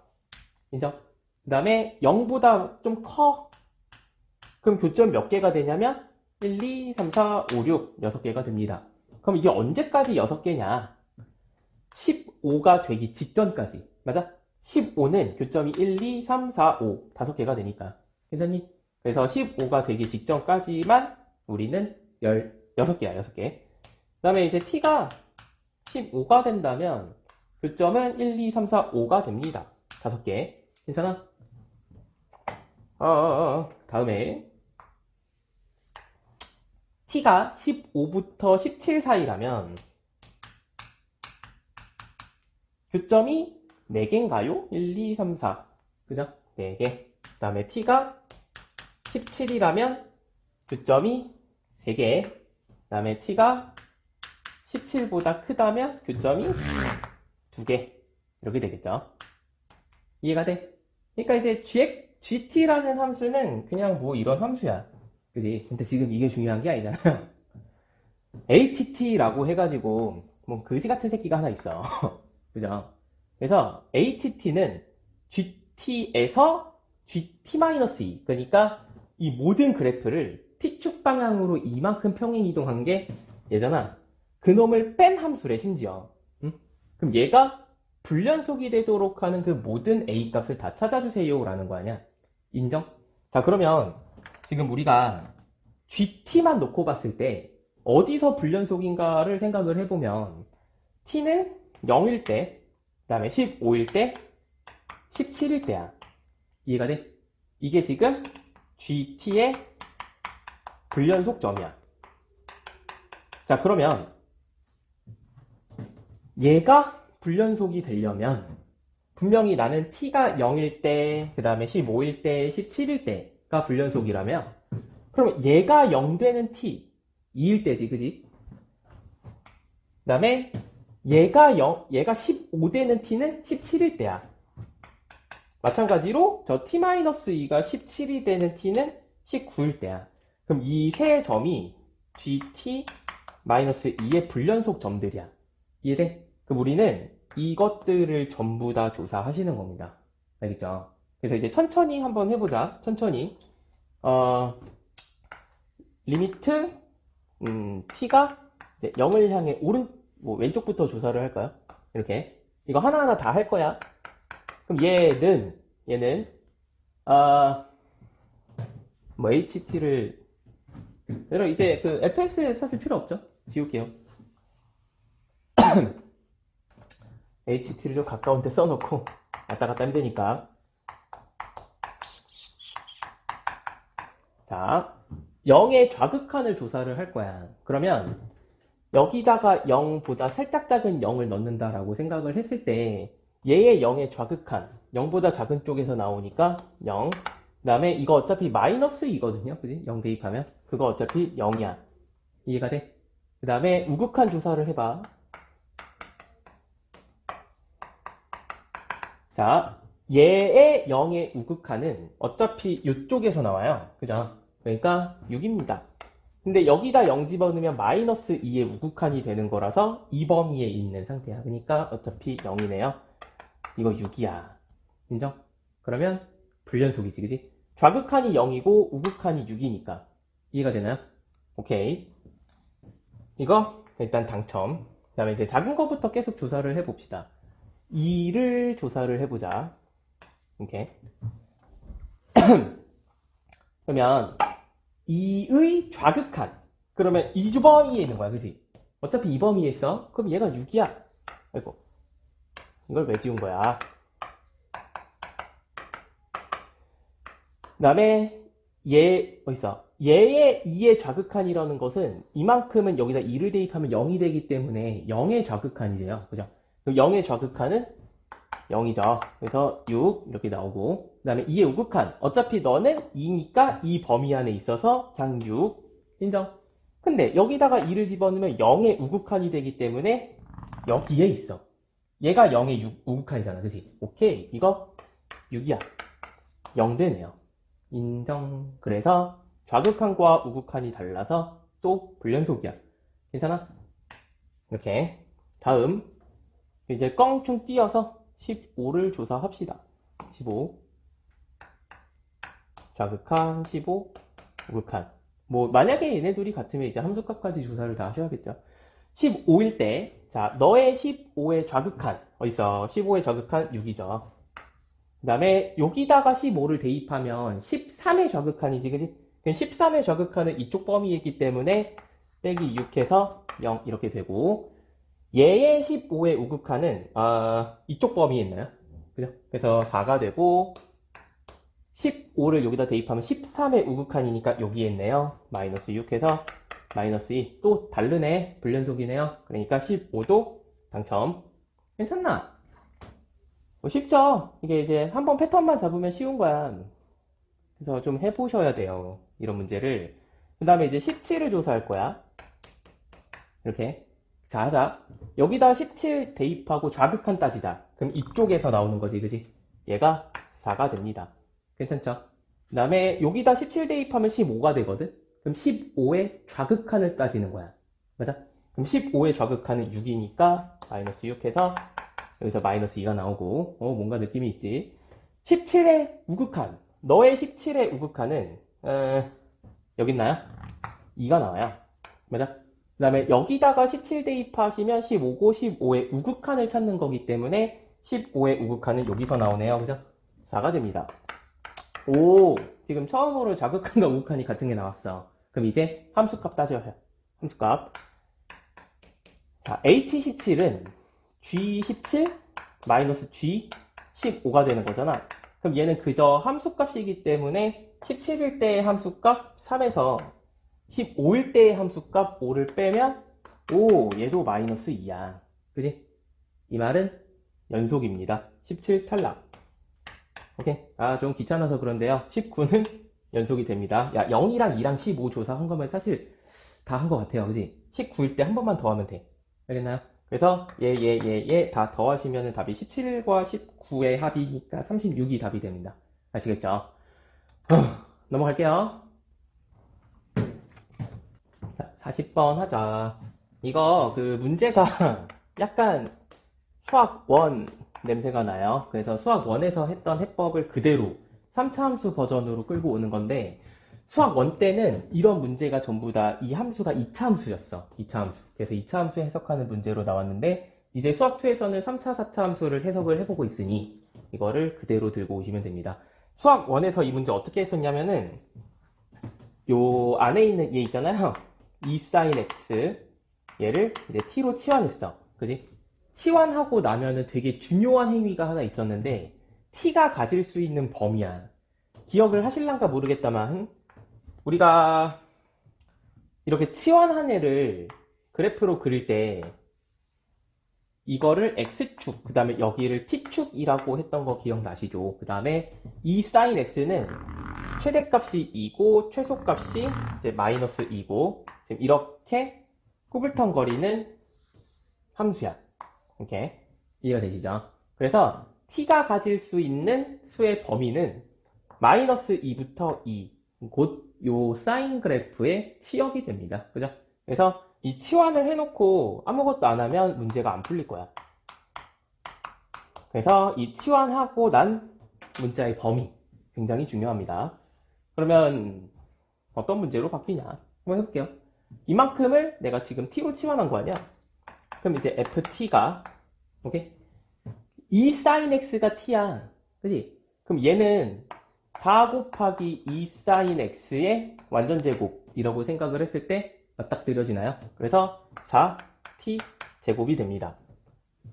인정? 그 다음에 0보다 좀 커. 그럼 교점 몇 개가 되냐면 1, 2, 3, 4, 5, 6, 6개가 됩니다. 그럼 이게 언제까지 6개냐? 15가 되기 직전까지. 맞아? 15는 교점이 1, 2, 3, 4, 5, 5개가 되니까. 괜찮니? 그래서 15가 되기 직전까지만 우리는 6개야, 6개. 그 다음에 이제 t가 15가 된다면 교점은 1, 2, 3, 4, 5가 됩니다. 5개. 괜찮아? 다음에 t가 15부터 17 사이라면 교점이 4개인가요? 1, 2, 3, 4. 그죠? 4개. 그 다음에 t가 17이라면 교점이 3개. 그 다음에 t가 17보다 크다면 교점이 2개. 이렇게 되겠죠? 이해가 돼? 그러니까 이제 gt라는 함수는 그냥 뭐 이런 함수야. 그지? 근데 지금 이게 중요한 게 아니잖아요. ht라고 해가지고 뭐 그지 같은 새끼가 하나 있어. 그죠? 그래서 ht는 gt에서 gt-2 그러니까 이 모든 그래프를 t축 방향으로 이만큼 평행 이동한 게 얘잖아. 그놈을 뺀 함수래 심지어. 응? 그럼 얘가 불연속이 되도록 하는 그 모든 a 값을 다 찾아주세요 라는 거 아니야. 인정? 자, 그러면 지금 우리가 gt만 놓고 봤을 때 어디서 불연속인가를 생각을 해보면 t는 0일 때, 그 다음에 15일 때, 17일 때야. 이해가 돼? 이게 지금 gt의 불연속점이야. 자, 그러면 얘가 불연속이 되려면 분명히 나는 t가 0일 때, 그 다음에 15일 때, 17일 때가 불연속이라면 그럼 얘가 0 되는 t, 2일 때지, 그지? 그 다음에 얘가 15 되는 t는 17일 때야. 마찬가지로 저 t-2가 17이 되는 t는 19일 때야. 그럼 이 세 점이 gt-2의 불연속 점들이야. 이해돼? 그럼 우리는 이것들을 전부 다 조사하시는 겁니다. 알겠죠? 그래서 이제 천천히 한번 해보자. 천천히. 리미트 t가 0을 향해 왼쪽부터 조사를 할까요? 이렇게. 이거 하나하나 다 할 거야. 그럼 얘는 뭐 ht를 여러분 이제 그 fx 사실 필요 없죠? 지울게요. ht를 좀 가까운 데 써놓고 왔다 갔다 힘드니까. 자, 0의 좌극한을 조사를 할 거야. 그러면 여기다가 0보다 살짝 작은 0을 넣는다라고 생각을 했을 때 얘의 0의 좌극한 0보다 작은 쪽에서 나오니까 0. 그 다음에 이거 어차피 마이너스 2거든요. 그지? 0 대입하면 그거 어차피 0이야. 이해가 돼? 그 다음에 우극한 조사를 해봐. 자, 얘의 0의 우극한은 어차피 이쪽에서 나와요. 그죠? 그러니까 6입니다. 근데 여기다 0 집어넣으면 마이너스 2의 우극한이 되는 거라서 이 범위에 있는 상태야. 그러니까 어차피 0이네요. 이거 6이야. 인정? 그러면 불연속이지, 그지? 좌극한이 0이고 우극한이 6이니까. 이해가 되나요? 오케이. 이거 일단 당첨. 그 다음에 이제 작은 거부터 계속 조사를 해봅시다. 2를 조사를 해보자. 이렇게. 그러면 2의 좌극한. 그러면 이 범위에 있는 거야, 그지? 어차피 이 범위에 있어. 그럼 얘가 6이야. 아이고. 이걸 왜 지운 거야? 그 다음에 어딨어? 얘의 2의 좌극한이라는 것은 이만큼은 여기다 2를 대입하면 0이 되기 때문에 0의 좌극한이 돼요. 그죠? 0의 좌극한은 0이죠. 그래서 6 이렇게 나오고 그 다음에 2의 우극한 어차피 너는 2니까 이 범위 안에 있어서 그냥 6 인정. 근데 여기다가 2를 집어넣으면 0의 우극한이 되기 때문에 여기에 있어. 얘가 0의 우극한이잖아. 그치? 오케이. 이거 6이야. 0 되네요. 인정. 그래서 좌극한과 우극한이 달라서 또 불연속이야. 괜찮아? 이렇게. 다음 이제 껑충 띄어서 15를 조사합시다. 15 좌극한, 15 우극한. 뭐 만약에 얘네 둘이 같으면 이제 함수값까지 조사를 다 하셔야겠죠. 15일 때, 자, 너의 15의 좌극한 어딨어? 15의 좌극한 6이죠. 그 다음에 여기다가 15를 대입하면 13의 좌극한이지, 그지? 그럼 13의 좌극한은 이쪽 범위에 있기 때문에 빼기 6해서 0 이렇게 되고 얘의 15의 우극한은 이쪽 범위에 있나요? 그죠? 그래서 4가 되고 15를 여기다 대입하면 13의 우극한이니까 여기에 있네요. 마이너스 6 해서 마이너스 2. 또 다르네. 불연속이네요. 그러니까 15도 당첨. 괜찮나? 쉽죠? 이게 이제 한번 패턴만 잡으면 쉬운 거야. 그래서 좀 해보셔야 돼요. 이런 문제를. 그 다음에 이제 17을 조사할 거야. 이렇게. 자. 여기다 17 대입하고 좌극한 따지자. 그럼 이쪽에서 나오는 거지, 그지? 얘가 4가 됩니다. 괜찮죠? 그 다음에 여기다 17 대입하면 15가 되거든? 그럼 15의 좌극한을 따지는 거야. 맞아? 그럼 15의 좌극한은 6이니까 마이너스 6 해서 여기서 마이너스 2가 나오고 뭔가 느낌이 있지? 17의 우극한. 너의 17의 우극한은 여기 있나요? 2가 나와요. 맞아? 그 다음에 여기다가 17 대입하시면 15고 15의 우극한을 찾는 거기 때문에 15의 우극한은 여기서 나오네요. 그죠? 4가 됩니다. 오, 지금 처음으로 좌극한과 우극한이 같은 게 나왔어. 그럼 이제 함수값 따져요. 함수값. 자, H17은 G17 마이너스 G15가 되는 거잖아. 그럼 얘는 그저 함수값이기 때문에 17일 때의 함수값 3에서 15일 때의 함수값 5를 빼면 얘도 마이너스 2야. 그지? 이 말은 연속입니다. 17 탈락. 오케이. 좀 귀찮아서 그런데요. 19는 연속이 됩니다. 야, 0이랑 2랑 15 조사한 거면 사실 다 한 것 같아요. 그지? 19일 때 한 번만 더 하면 돼. 알겠나요? 그래서 얘 다 더하시면 답이 17과 19의 합이니까 36이 답이 됩니다. 아시겠죠? 넘어갈게요. 자, 40번 하자. 이거 문제가 약간 수학 1 냄새가 나요. 그래서 수학 1에서 했던 해법을 그대로 3차 함수 버전으로 끌고 오는 건데 수학 1 때는 이런 문제가 전부 다 이 함수가 2차 함수였어. 2차 함수. 그래서 2차 함수 해석하는 문제로 나왔는데 이제 수학 2에서는 3차, 4차 함수를 해석을 해보고 있으니 이거를 그대로 들고 오시면 됩니다. 수학 1에서 이 문제 어떻게 했었냐면은 요 안에 있는 얘 있잖아요. 2 sin x 얘를 이제 t로 치환했어. 그지? 치환하고 나면은 되게 중요한 행위가 하나 있었는데 t가 가질 수 있는 범위야. 기억을 하실란가 모르겠다만 우리가 이렇게 치환한 애를 그래프로 그릴 때 이거를 x축, 그 다음에 여기를 t축이라고 했던 거 기억나시죠? 그 다음에 이 sin x는 최대값이 2고 최소값이 이제 마이너스 2고 지금 이렇게 꾸불텅거리는 함수야. 이렇게 이해가 되시죠? 그래서 t가 가질 수 있는 수의 범위는 마이너스 2부터 2, 곧 요 사인 그래프의 치역이 됩니다. 그죠? 그래서 이 치환을 해놓고 아무것도 안 하면 문제가 안 풀릴 거야. 그래서 이 치환하고 난 문자의 범위 굉장히 중요합니다. 그러면 어떤 문제로 바뀌냐? 한번 해볼게요. 이만큼을 내가 지금 t로 치환한 거 아니야? 그럼 이제 ft가 오케이? 2 sin x가 t야. 그지? 그럼 얘는 4 곱하기 2 sin x의 완전제곱이라고 생각을 했을 때 맞닥뜨려지나요? 그래서 4t 제곱이 됩니다.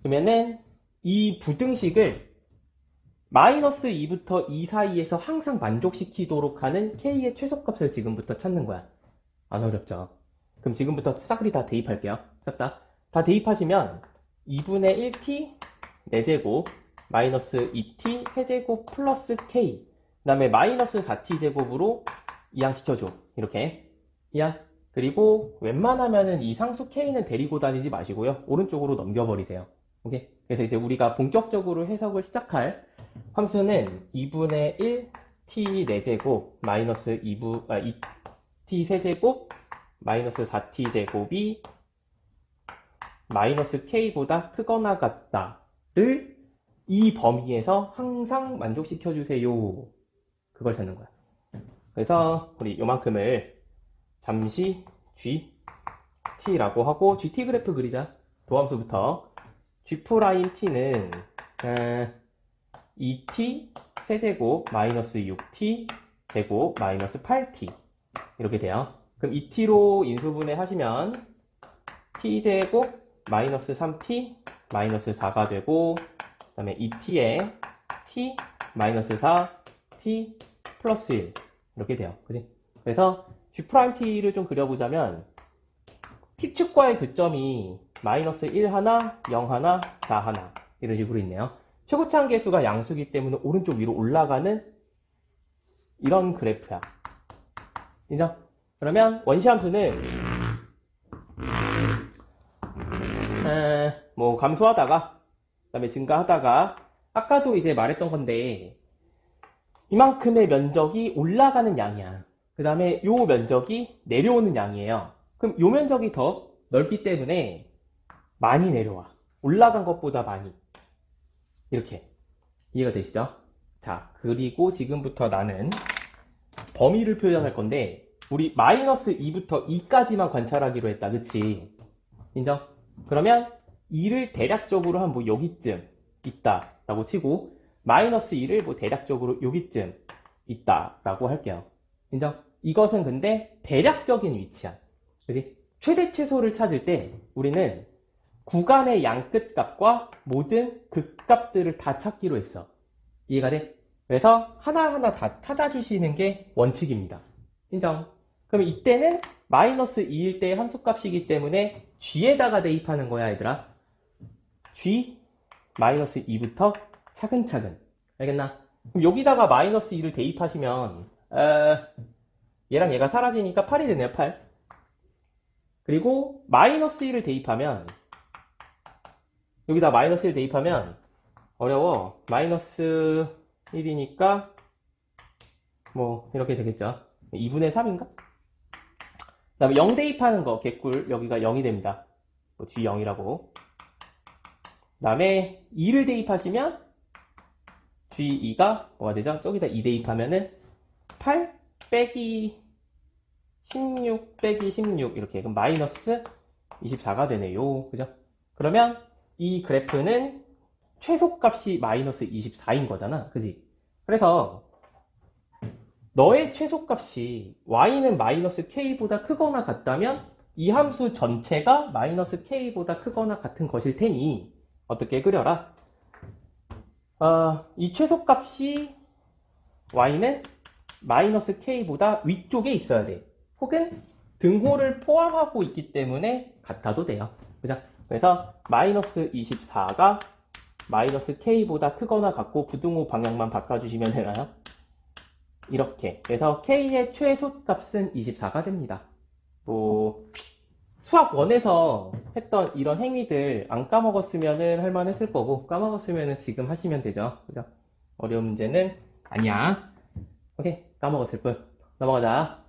그러면은 이 부등식을 마이너스 2부터 2 사이에서 항상 만족시키도록 하는 k의 최소값을 지금부터 찾는 거야. 안 어렵죠? 그럼 지금부터 싸그리 다 대입할게요. 싹 다. 다 대입하시면 2분의 1t 4제곱 마이너스 2t 세제곱 플러스 k 그 다음에 마이너스 4t 제곱으로 이항시켜줘. 이렇게 이항. 그리고 웬만하면은 이 상수 k는 데리고 다니지 마시고요. 오른쪽으로 넘겨버리세요. 오케이? 그래서 이제 우리가 본격적으로 해석을 시작할 함수는 2분의 1 t 4제곱 마이너스 2t 세제곱 마이너스 4t 제곱이 마이너스 k보다 크거나 같다를 이 범위에서 항상 만족시켜주세요. 그걸 찾는 거야. 그래서 우리 요만큼을 잠시 gt라고 하고 gt 그래프 그리자. 도함수부터 g't는 2t 세제곱 마이너스 6t 제곱 마이너스 8t 이렇게 돼요. 그럼 2t로 인수분해 하시면 t제곱 마이너스 3t 마이너스 4가 되고 그 다음에 2t에 t 마이너스 4 t 플러스 1 이렇게 돼요. 그지? 그래서 G'T를 좀 그려보자면 T축과의 교점이 마이너스 1 하나, 0 하나, 4 하나 이런 식으로 있네요. 최고차항 계수가 양수기 때문에 오른쪽 위로 올라가는 이런 그래프야. 인정? 그러면 원시함수는 뭐 감소하다가 그다음에 증가하다가 아까도 이제 말했던 건데 이만큼의 면적이 올라가는 양이야. 그 다음에 요 면적이 내려오는 양이에요. 그럼 요 면적이 더 넓기 때문에 많이 내려와. 올라간 것보다 많이. 이렇게. 이해가 되시죠? 자, 그리고 지금부터 나는 범위를 표현할 건데 우리 마이너스 2부터 2까지만 관찰하기로 했다. 그치? 인정? 그러면 2를 대략적으로 한 뭐 여기쯤 있다 라고 치고 마이너스 2를 뭐 대략적으로 여기쯤 있다 라고 할게요. 인정? 이것은 근데 대략적인 위치야. 그지? 최대 최소를 찾을 때 우리는 구간의 양끝값과 모든 극값들을 다 찾기로 했어. 이해가 돼? 그래서 하나하나 다 찾아주시는 게 원칙입니다. 인정? 그럼 이때는 마이너스 2일 때의 함수값이기 때문에 g에다가 대입하는 거야, 얘들아. g 마이너스 2부터 차근차근. 알겠나? 그럼 여기다가 마이너스 2를 대입하시면 얘랑 얘가 사라지니까 8이 되네요, 8. 그리고 마이너스 1을 대입하면 여기다 마이너스 1 대입하면 어려워. 마이너스 1이니까 뭐 이렇게 되겠죠. 2분의 3인가? 그 다음에 0 대입하는 거 개꿀. 여기가 0이 됩니다. 뭐 G0이라고. 그 다음에 2를 대입하시면 G2가 뭐가 되죠? 저기다 2 대입하면은 8 빼기 16 빼기 16 이렇게. 그럼 마이너스 24가 되네요. 그죠? 그러면 이 그래프는 최소값이 마이너스 24인 거잖아. 그지? 그래서 너의 최소값이 y는 마이너스 k보다 크거나 같다면 이 함수 전체가 마이너스 k보다 크거나 같은 것일 테니 어떻게 그려라? 이 최소값이 y는 마이너스 k보다 위쪽에 있어야 돼. 혹은 등호를 포함하고 있기 때문에 같아도 돼요. 그죠? 그래서 마이너스 24가 마이너스 k보다 크거나 같고 부등호 방향만 바꿔주시면 되나요? 이렇게. 그래서 k의 최소값은 24가 됩니다. 뭐 수학 1에서 했던 이런 행위들 안 까먹었으면 할만했을 거고 까먹었으면 지금 하시면 되죠. 그죠? 어려운 문제는 아니야. 오케이. 까먹었을 뿐. 넘어가자.